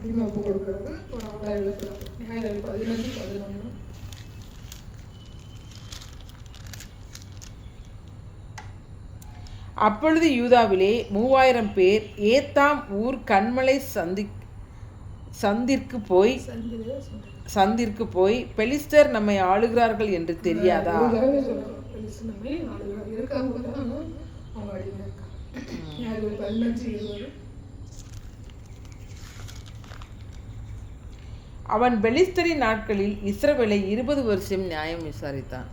அடிமை ஒப்பு கொடுக்கிறது ஒரு ஆளாக எழுப்புறது. நியாயாதிபதிகள் 15:11. அப்பொழுது யூதாவிலே 3000 பேர் ஏத்தாம் ஊர் கன்மலை சந்திற்கு போய் பெலிஸ்தர் நம்மை ஆளுகிறார்கள் என்று தெரியாதா? அவன் பெலிஸ்தரின் நாட்களில் இஸ்ரவேலை 20 வருஷம் நியாயம் விசாரித்தான்.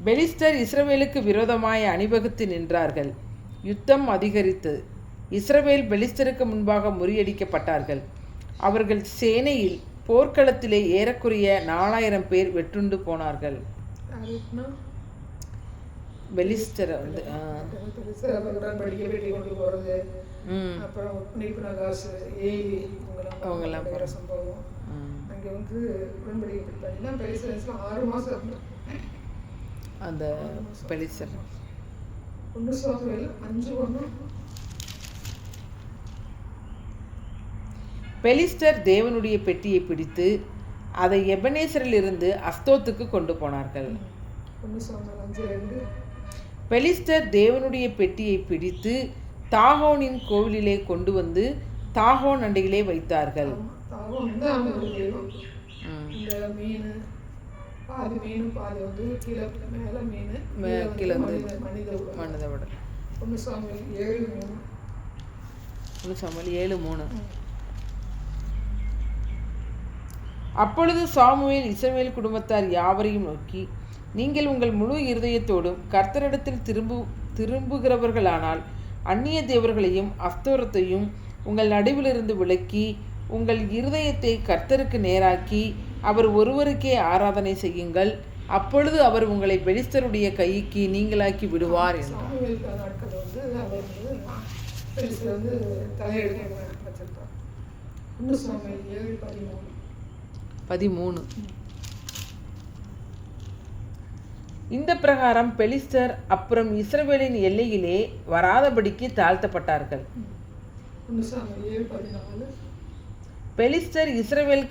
பெலிஸ்தர் இஸ்ரவேலுக்கு விரோதமாய் அணிவகுத்து நின்றார்கள். யுத்தம் அதிகரித்தது. இஸ்ரவேல் பெலிஸ்தருக்கு முன்பாக முறியடிக்கப்பட்டார்கள். அவர்கள் சேனையில் போர்க்களத்திலே ஏறக்குறைய 4000 பேர் வெட்டுண்டு போனார்கள். பெலிஸ்தர் வந்து அவங்கெல்லாம் சம்பவம் அங்கே வந்து உடன்படிக்கை 6 மாதம் அந்த பெலிஸ்தர் 1 சாமுவேல் 5:1. பெலிஸ்தர் தேவனுடைய பெட்டியை பிடித்து அதை எபனேசரிலிருந்து அஸ்தோத்துக்கு கொண்டு போனார்கள். 1 சாமுவேல் 5:2. பெலிஸ்தர் தேவனுடைய பெட்டியை பிடித்து தாகோனின் கோவிலிலே கொண்டு வந்து தாகோன் அண்டையிலே வைத்தார்கள். பாதி மீன் பாதி வந்து கீழே மேலே மீன் கீழே மனித உடல். 1 சாமுவேல் 7:3. 1 சாமுவேல் 7:3. அப்பொழுது சாமுவேல் இஸ்ரவேல் குடும்பத்தார் யாவரையும் நோக்கி, நீங்கள் உங்கள் முழு இருதயத்தோடும் கர்த்தரிடத்தில் திரும்புகிறவர்களானால் அந்நிய தேவர்களையும் அஸ்தோரத்தையும் உங்கள் நடுவிலிருந்து விலக்கி உங்கள் இருதயத்தை கர்த்தருக்கு நேராக்கி அவர் ஒருவருக்கே ஆராதனை செய்யுங்கள். அப்பொழுது அவர் உங்களை பெலிஸ்தருடைய கைக்கு நீங்களாக்கி விடுவார் என்றார். இந்த பிரகாரம் பெலிஸ்தர் அப்புறம் இஸ்ரவேலின் எல்லையிலே வராதபடிக்கு தாழ்த்தப்பட்டார்கள். பெலிஸ்தர் இஸ்ரவேல்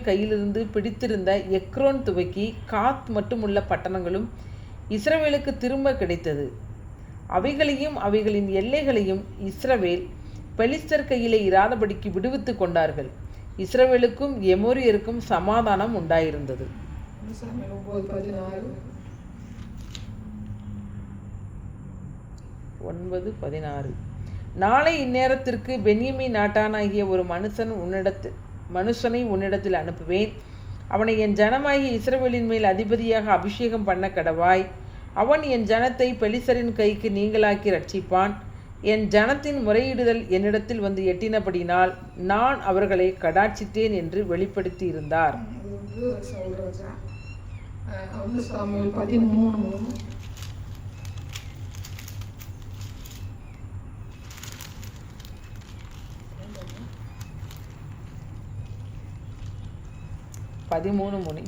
கையிலிருந்து பிடித்திருந்த எக்ரோன் துவக்கி காத் மட்டுமுள்ள பட்டணங்களும் இஸ்ரவேலுக்கு திரும்ப கிடைத்தது. அவைகளையும் அவைகளின் எல்லைகளையும் இஸ்ரவேல் பெலிஸ்தர் கையிலே இராதபடிக்கு விடுவித்து கொண்டார்கள். இஸ்ரவேலுக்கும் எமோரியருக்கும் சமாதானம் உண்டாயிருந்தது. 9:16. நாளை இந்நேரத்திற்கு பென்யமீன் நாட்டானாகிய ஒரு மனுஷனை உன்னிடத்தில் அனுப்புவேன். அவனை என் ஜனமாகிய இஸ்ரவேலின் மேல் அதிபதியாக அபிஷேகம் பண்ண கடவாய். அவன் என் ஜனத்தை பெலிஸ்தரின் கைக்கு நீங்களாக்கி ரட்சிப்பான். என் ஜனத்தின் முறையீடுதல் என்னிடத்தில் வந்து எட்டினபடினால் நான் அவர்களை கடாட்சித்தேன் என்று வெளிப்படுத்தி இருந்தார்.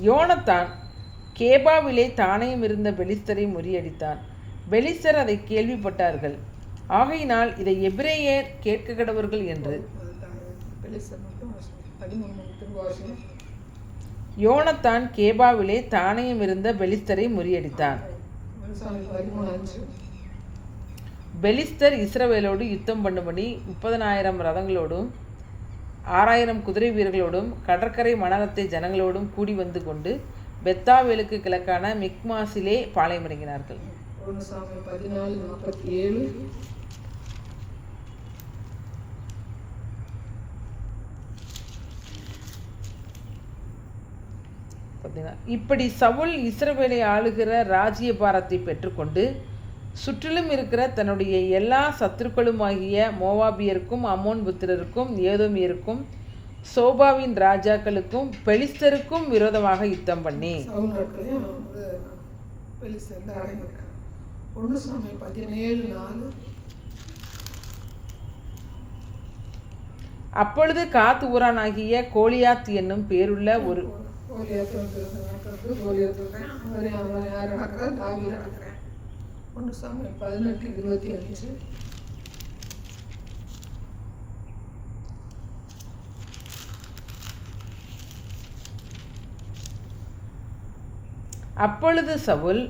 யோனத்தான் கேபாவிலே தானையும் இருந்த பெலிஸ்தரை முறியடித்தான். பெலிஸ்தர் அதை கேள்விப்பட்டார்கள். ஆகையினால் இதை எபிரேயர் கேட்க கடவர்கள் என்று. யோனத்தான் கேபாவிலே தானையும் இருந்த பெலிஸ்தரை முறியடித்தான். பெலிஸ்தர் இஸ்ரவேலோடு யுத்தம் பண்ணும்படி 30,000 ரதங்களோடும் 6,000 குதிரை வீரர்களோடும் கடற்கரை மணலத்தை ஜனங்களோடும் கூடி வந்து கொண்டு பெத்தாவேலுக்கு கிழக்கான மிக்மாசிலே பாளையமிறங்கினார்கள். இப்படி சவுல் இஸ்ரவேலை ஆளுகிற ராஜ்யபாரத்தை பெற்றுக்கொண்டு சுற்றிலும் இருக்கிற தன்னுடைய எல்லா சத்துருக்களுமாகிய மோவாபியருக்கும் அம்மோன் புத்திரருக்கும் ஏதோமியருக்கும் சோபாவின் ராஜாக்களுக்கும் பெலிஸ்தருக்கும் விரோதமாக யுத்தம் பண்ணி அப்பொழுது காத் ஊரானாகிய கோலியாத் என்னும் பேருள்ள ஒரு அப்பொழுது சவுல்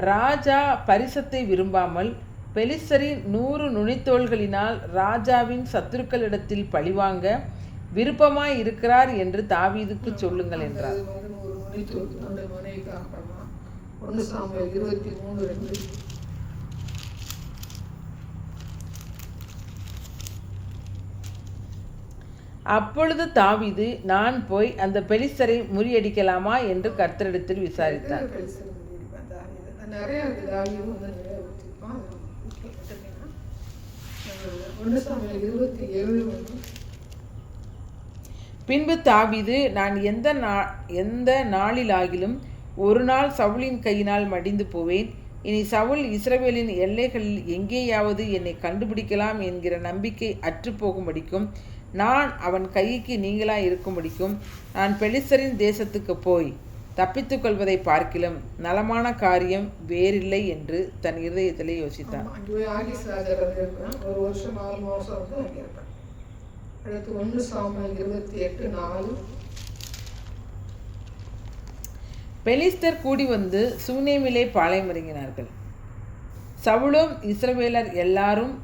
ராஜா பரிசத்தை விரும்பாமல் பெலிஸ்தரின் 100 நுனித்தோள்களினால் ராஜாவின் சத்துருக்களிடத்தில் பழிவாங்க விருப்பமாய் இருக்கிறார் என்று தாவீதுக்கு சொல்லுங்கள் என்றார். அப்பொழுது தாவீது, நான் போய் அந்த பெலிஸ்தரை முறியடிக்கலாமா என்று கர்த்தரிடத்தில் விசாரித்தார். பின்பு தாவீது, நான் எந்த நாளிலாகிலும் ஒரு நாள் சவுலின் கையினால் மடிந்து போவேன். இனி சவுல் இஸ்ரவேலின் எல்லைகளில் எங்கேயாவது என்னை கண்டுபிடிக்கலாம் என்கிற நம்பிக்கை அற்றுப்போகும்படிக்கும் நான் அவன் கைக்கு நீங்களாக இருக்கும்படிக்கும் நான் பெலிஸ்தரின் தேசத்துக்கு போய் தப்பித்துக் கொள்வதை பார்க்கிலும் நலமான காரியம் வேறில்லை என்று தன் இருதயத்திலே யோசித்தான். பெலிஸ்தர் கூடி வந்து சூனேமிலே பாளையமிறங்கினார்கள். சவுலும் இஸ்ரவேலர் எல்லாரும்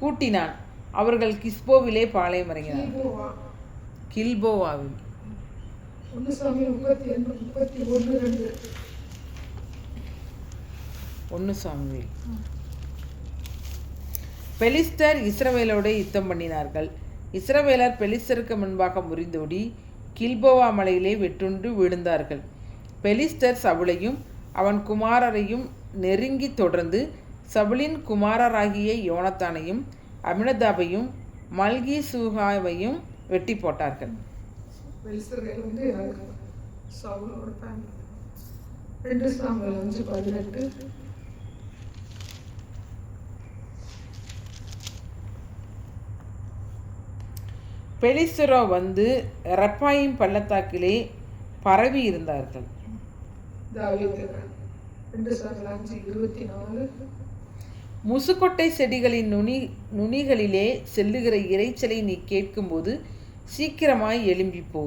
கூட்டினான். அவர்கள் கிஸ்போவிலே பாளையமிறங்கினார். கில்போவாவில் பெலிஸ்தர் இஸ்ரவேலோடு யுத்தம் பண்ணினார்கள். இஸ்ரவேலர் பெலிஸ்தருக்கு முன்பாக முறிந்தோடி கில்போவா மலையிலே வெட்டுண்டு விழுந்தார்கள். பெலிஸ்தர் சவுலையும் அவன் குமாரரையும் நெருங்கி தொடர்ந்து சவுலின் குமாரராகிய யோனத்தானையும் அமினதாபையும் மல்கி சூகாவையும் வெட்டி போட்டார்கள். பெலிஸ்தரோ வந்து ரப்பாயிம் பள்ளத்தாக்கிலே பரவி இருந்தார்கள். முசுக்கொட்டை செடிகளின் நுனிகளிலே செல்லுகிற இறைச்சலை நீ கேட்கும்போது சீக்கிரமாய் எழும்பிப்போ.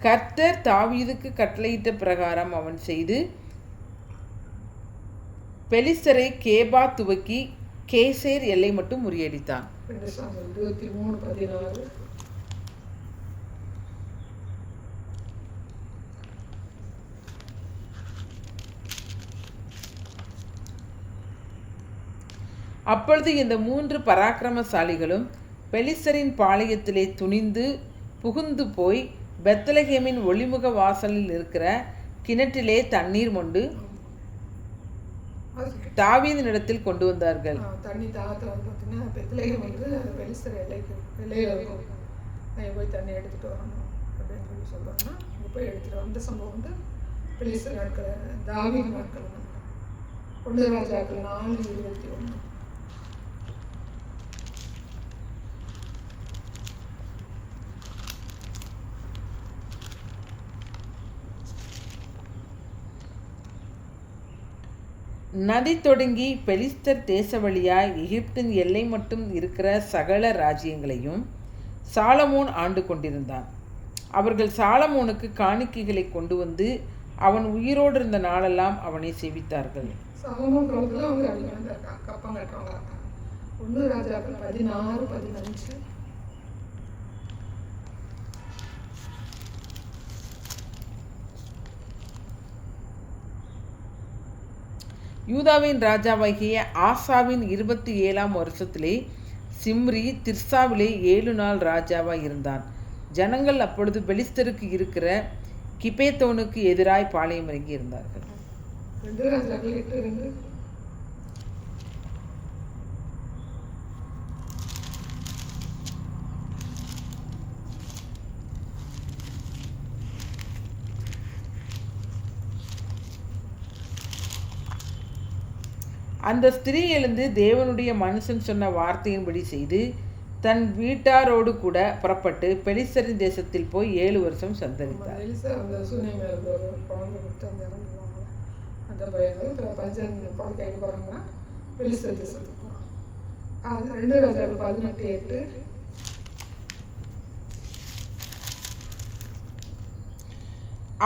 கர்த்தர் தாவீதுக்கு கட்டளையிட்ட பிரகாரம் அவன் செய்து பெலிஸ்தரை கேபா துவக்கி கேசேர் எல்லை மட்டும் முறியடித்தான். அப்பொழுது இந்த 3 பராக்கிரமசாலிகளும் பெலிஸ்தரின் பாளையத்திலே துணிந்து புகுந்து போய் பெத்லகேமின் ஒளிமுக வாசலில் இருக்கிற கிணற்றிலே தண்ணீர் மொண்டு தாவீதின் இடத்தில் கொண்டு வந்தார்கள். தண்ணி தாகத்தை வந்து பார்த்தீங்கன்னா பெத்லகேம் வந்து பெலிஸ்தர் எல்லையில் இருக்கும். அங்கே போய் தண்ணி எடுத்துகிட்டு வரணும் அப்படின்னு சொல்லி சொல்கிறாங்கன்னா அங்கே போய் எடுத்துகிட்டு வந்த சம்பவம் வந்து பெலிஸ்தர் நாட்கள் தாவீது நாட்கள் ஒன்று ராஜாக்கள் 4:21. நதி தொடங்கி பெலிஸ்தர் தேச வழியாய் எகிப்தின் எல்லை மட்டும் இருக்கிற சகல ராஜ்யங்களையும் சாலமோன் ஆண்டு கொண்டிருந்தான். அவர்கள் சாலமோனுக்கு காணிக்கைகளை கொண்டு வந்து அவன் உயிரோடு இருந்த நாளெல்லாம் அவனை சேவித்தார்கள். சாலமோன் காலத்தில் அவங்க கப்பம் கட்டுறவங்க. 1 ராஜாக்கள் 16:15. யூதாவின் ராஜாவாகிய ஆசாவின் 27ஆம் வருஷத்திலே சிம்ரி திர்சாவிலே 7 நாள் ராஜாவாய் இருந்தான். ஜனங்கள் அப்பொழுது பெலிஸ்தருக்கு இருக்கிற கிபேத்தோனுக்கு எதிராய் பாளையம் இறங்கி இருந்தார்கள். 2 ராஜாக்கள் 8:2. அந்த ஸ்திரீ எழுந்து தேவனுடைய மனுஷன் சொன்ன வார்த்தையின்படி செய்து தன் வீட்டாரோடு கூட புறப்பட்டு பெலிஸ்தரின் தேசத்தில் போய் 7 வருஷம் சந்தரித்தார். அந்த பையன் பஞ்சன் கேட்க போகிறாங்கன்னா பெலிஸ்தர் தேசத்துக்கு போகிறான். 2 ராஜாக்கள் 18:8.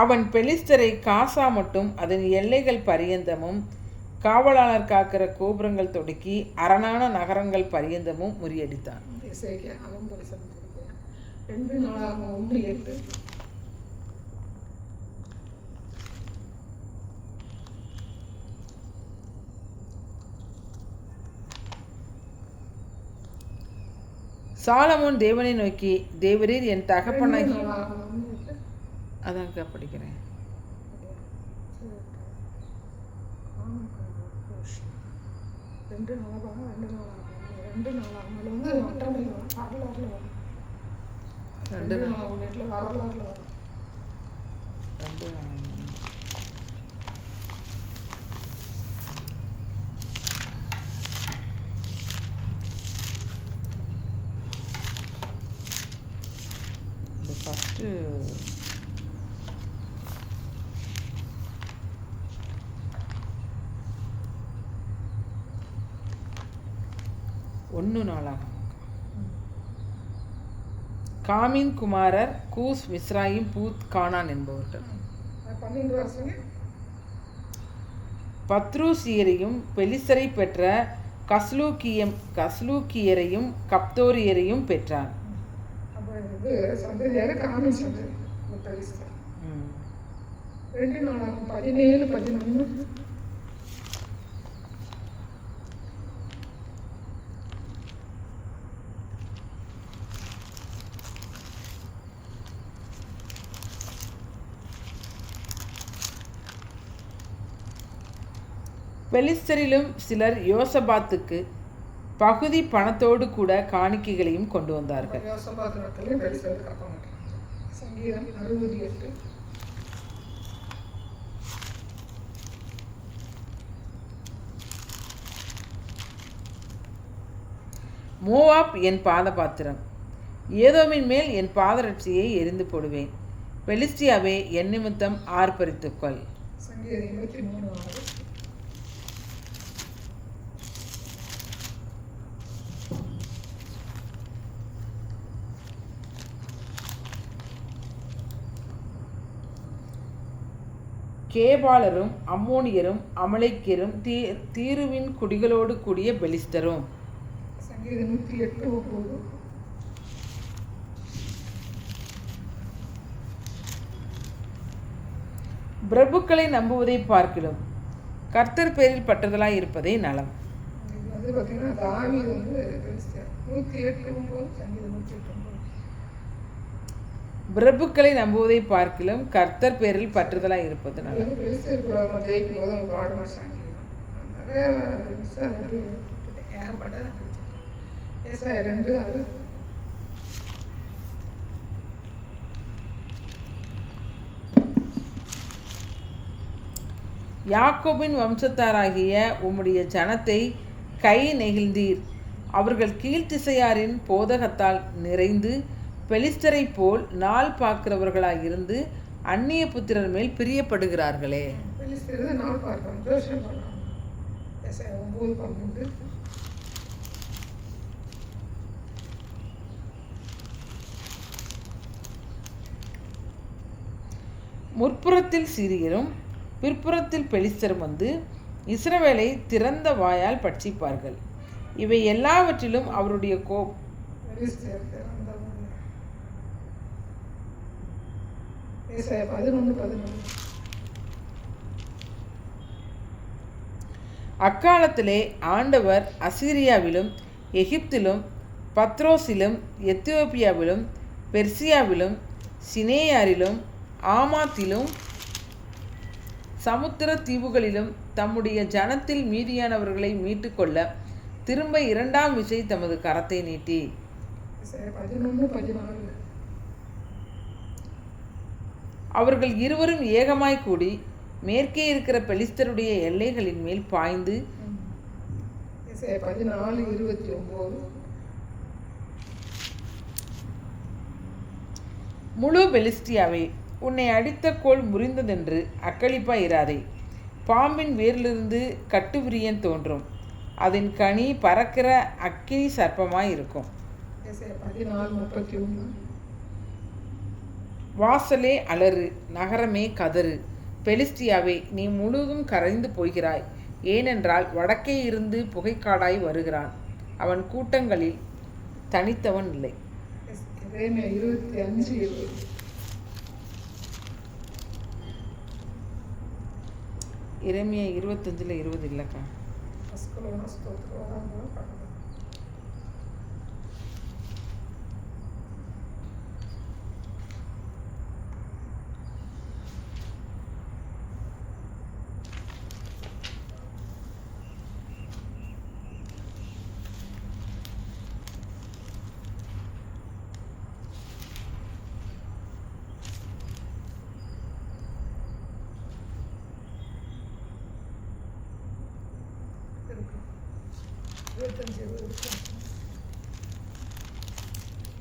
அவன் பெலிஸ்தரை காசா மட்டும் அதன் எல்லைகள் பரியந்தமும் காவலாளர் காக்கிற கோபுரங்கள் தொடக்கி அரணான நகரங்கள் பரியந்தமும் முறியடித்தான். 2 நாளாகமம் 1:8. சாலமோன் தேவனை நோக்கி, தேவரீர் என் தகப்பனாகி அதாங்க படிக்கிறேன். ஃபஸ்ட்டு 1 நாளாகும். காமின் குமாரர் கூஸ், மிஸ்ராயிம், பூத், கானான் என்பவர்கள். 12 வருஷம் பத்ரூசியரையும் பெலிஸ்தரை பெற்ற கஸ்லூக்கியரையும் கப்தோரியரையும் பெற்றான். 2 நாளாகும் 17:11. பெலிஸ்தரிலும் சிலர் யோசபாத்துக்கு பகுதி பணத்தோடு கூட காணிக்கைகளையும் கொண்டு வந்தார்கள். சங்கீதம் 68. மோவாப் என் பாதபாத்திரம், ஏதோமின் மேல் என் பாதரட்சியை எரிந்து போடுவேன். பெலிஸ்தியாவே என் நிமித்தம் ஆர்ப்பரித்துக்கொள். சங்கீதம் 23:6. கேபாலரும் அம்மோனியரும் அமலேக்கியரும் தீருவின் குடிகளோடு கூடிய பெலிஸ்தரும். சங்கீதம் 108:9. பிரபுக்களை நம்புவதை பார்க்கிலும் கர்த்தர் பேரில் பற்றுதலாய் இருப்பதே நலம். அது பார்த்தீங்கன்னா தாவீது வந்து பெலிஸ்தியர் 108:9 சங்கீதம் 108:9. பிரபுக்களை நம்புவதை பார்க்கிலும் கர்த்தர் பேரில் பற்றுதலாக இருப்பது அது நல்லது. வந்து பெலிஸ்தியர் கூட அவங்க ஜெயிக்கும் போது அவங்க பாடணும் சங்கீதம். நிறைய ஏகப்பட்டதான் ஏசாயா 2:6. யாக்கோபின் வம்சத்தாராகிய உம்முடைய ஜனத்தை கை நெகிழ்ந்தீர். அவர்கள் கீழ்த்திசையாரின் போதகத்தால் நிறைந்து பெலிஸ்தரைப் போல் நாள் பார்க்கிறவர்களாயிருந்து அந்நிய புத்திரர் மேல் பிரியப்படுகிறார்களே. பெலிஸ்தியர் தான் நாள் பார்க்கணும், ஜோசியம் பண்ணணும். ஏசாயா 9:12. முற்புறத்தில் சீரியரும் பிற்புறத்தில் பெலிஸ்தரும் வந்து இஸ்ரவேலை திறந்த வாயால் பட்சிப்பார்கள். இவை எல்லாவற்றிலும் அவருடைய பெலிஸ்தியர் திறந்தவங்க. ஏசாயா 11:11. அக்காலத்திலே ஆண்டவர் அசீரியாவிலும் எகிப்திலும் பத்ரோசிலும் எத்தியோப்பியாவிலும் பெர்சியாவிலும் சினேயாரிலும் ஆமாத்திலும் சமுத்திர தீவுகளிலும் தம்முடைய ஜனத்தில் மீதியானவர்களை மீட்டுக்கொள்ள திரும்ப இரண்டாம் விசை தமது கரத்தை நீட்டி ஏசாயா 11:14. அவர்கள் இருவரும் ஏகமாய் கூடி மேற்கே இருக்கிற பெலிஸ்தருடைய எல்லைகளின் மேல் பாய்ந்து ஏசாயா 14:29. முழு பெலிஸ்தியாவே, உன்னை அடித்த கோல் முறிந்ததென்று அக்களிப்பாய் இராதே. பாம்பின் வேரிலிருந்து கட்டுவிரியன் தோன்றும், அதன் கனி பறக்கிற அக்கினி சர்ப்பமாய் இருக்கும். ஏசாயா 14:31. வாசலே அலறு, நகரமே கதறு. பெலிஸ்தியாவே, நீ முழுதும் கரைந்து போகிறாய். ஏனென்றால் வடக்கே இருந்து புகைக்காடாய் வருகிறான். அவன் கூட்டங்களில் தனித்தவன் இல்லை. எரேமியா 25:20. எரேமியா 25:20 இல்லைக்கா. அஸ்கலோனா ஸ்தோத்திரம் பார்க்கலாம். இருக்கு 25:20.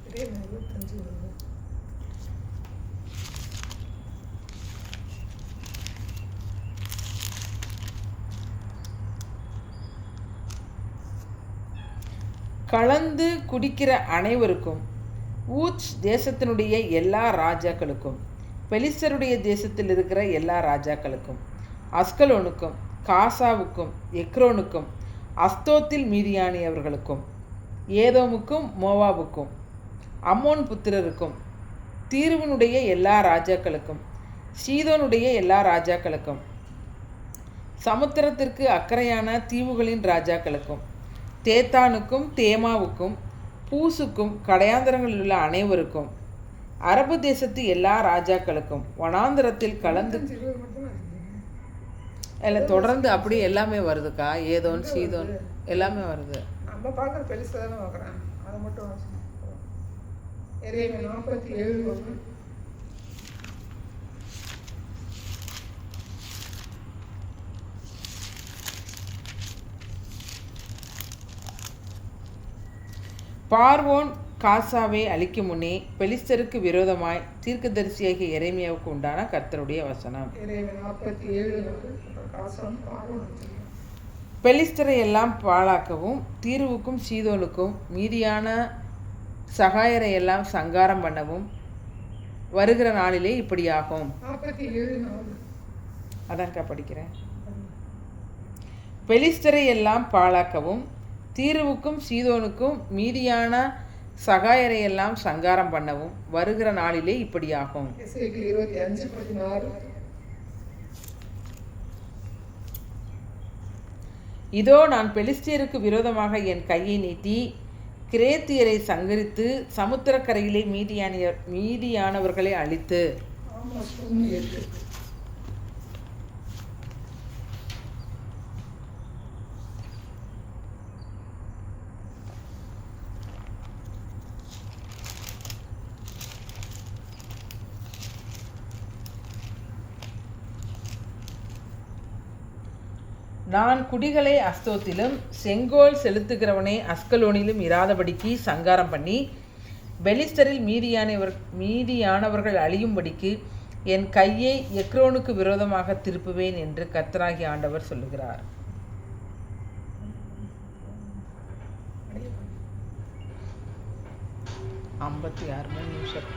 எரேமியா 25:20. கலந்து குடிக்கிற அனைவருக்கும், ஊச் தேசத்தினுடைய எல்லா ராஜாக்களுக்கும், பெலிஸ்தருடைய தேசத்தில் இருக்கிற எல்லா ராஜாக்களுக்கும், அஸ்கலோனுக்கும் காசாவுக்கும் எக்ரோனுக்கும் அஸ்தோத்தில் மீதியானியவர்களுக்கும் ஏதோமுக்கும் மோவாபுக்கும் அம்மோன் புத்திரருக்கும் தீருவினுடைய எல்லா ராஜாக்களுக்கும் சீதோனுடைய எல்லா ராஜாக்களுக்கும் சமுத்திரத்திற்கு அக்கறையான தீவுகளின் ராஜாக்களுக்கும் தேத்தானுக்கும் தேமாவுக்கும் பூசுக்கும் கடையாந்தரங்களில் உள்ள அனைவருக்கும் அரபு தேசத்து எல்லா ராஜாக்களுக்கும் வனாந்திரத்தில் கலந்து 25:20 மட்டும்தான் இருக்கு. அதில் தொடர்ந்து அப்படியே எல்லாமே வருதுக்கா. ஏதோன் சீதோன் எல்லாமே வருது. நம்ம பார்க்குற பெருசாக தானே பார்க்குறேன், அதை மட்டும் வாசிக்கணும். எரேமியா 47:1. பார்வோன் காசாவை அழிக்கும் முன்னே பெலிஸ்தருக்கு விரோதமாய் தீர்க்கதரிசியாகிய எரேமியாவுக்கு உண்டான கர்த்தருடைய வசனம். எரேமியா 47:4. காசான் பார்வோன் பெலிஸ்தரை எல்லாம் பாழாக்கவும் தீருவுக்கும் சீதோனுக்கும் மீதியான சகாயரை எல்லாம் சங்காரம் பண்ணவும் வருகிற நாளிலே இப்படியாகும். 47:4. அதான்க்கா படிக்கிறேன். பெலிஸ்தரை எல்லாம் பாழாக்கவும் தீருவுக்கும் சீதோனுக்கும் மீதியான சகாயரை எல்லாம் சங்காரம் பண்ணவும் வருகிற நாளிலே இப்படியாகும். எசேக்கியேல் 25:16. இதோ நான் பெலிஸ்தியருக்கு விரோதமாக என் கையை நீட்டி கிரேத்தியரை சங்கரித்து சமுத்திரக்கரையிலே மீதியானவர்களை அழித்து. ஆமோஸ் 1:8. நான் குடிகளை அஸ்தோத்திலும் செங்கோல் செலுத்துகிறவனை அஸ்கலோனிலும் இராதபடிக்கு சங்காரம் பண்ணி பெலிஸ்தரில் மீதியானவர்கள் அழியும்படிக்கு என் கையை எக்ரோனுக்கு விரோதமாக திருப்புவேன் என்று கர்த்தராகிய ஆண்டவர் சொல்லுகிறார். 56 நிமிஷம்.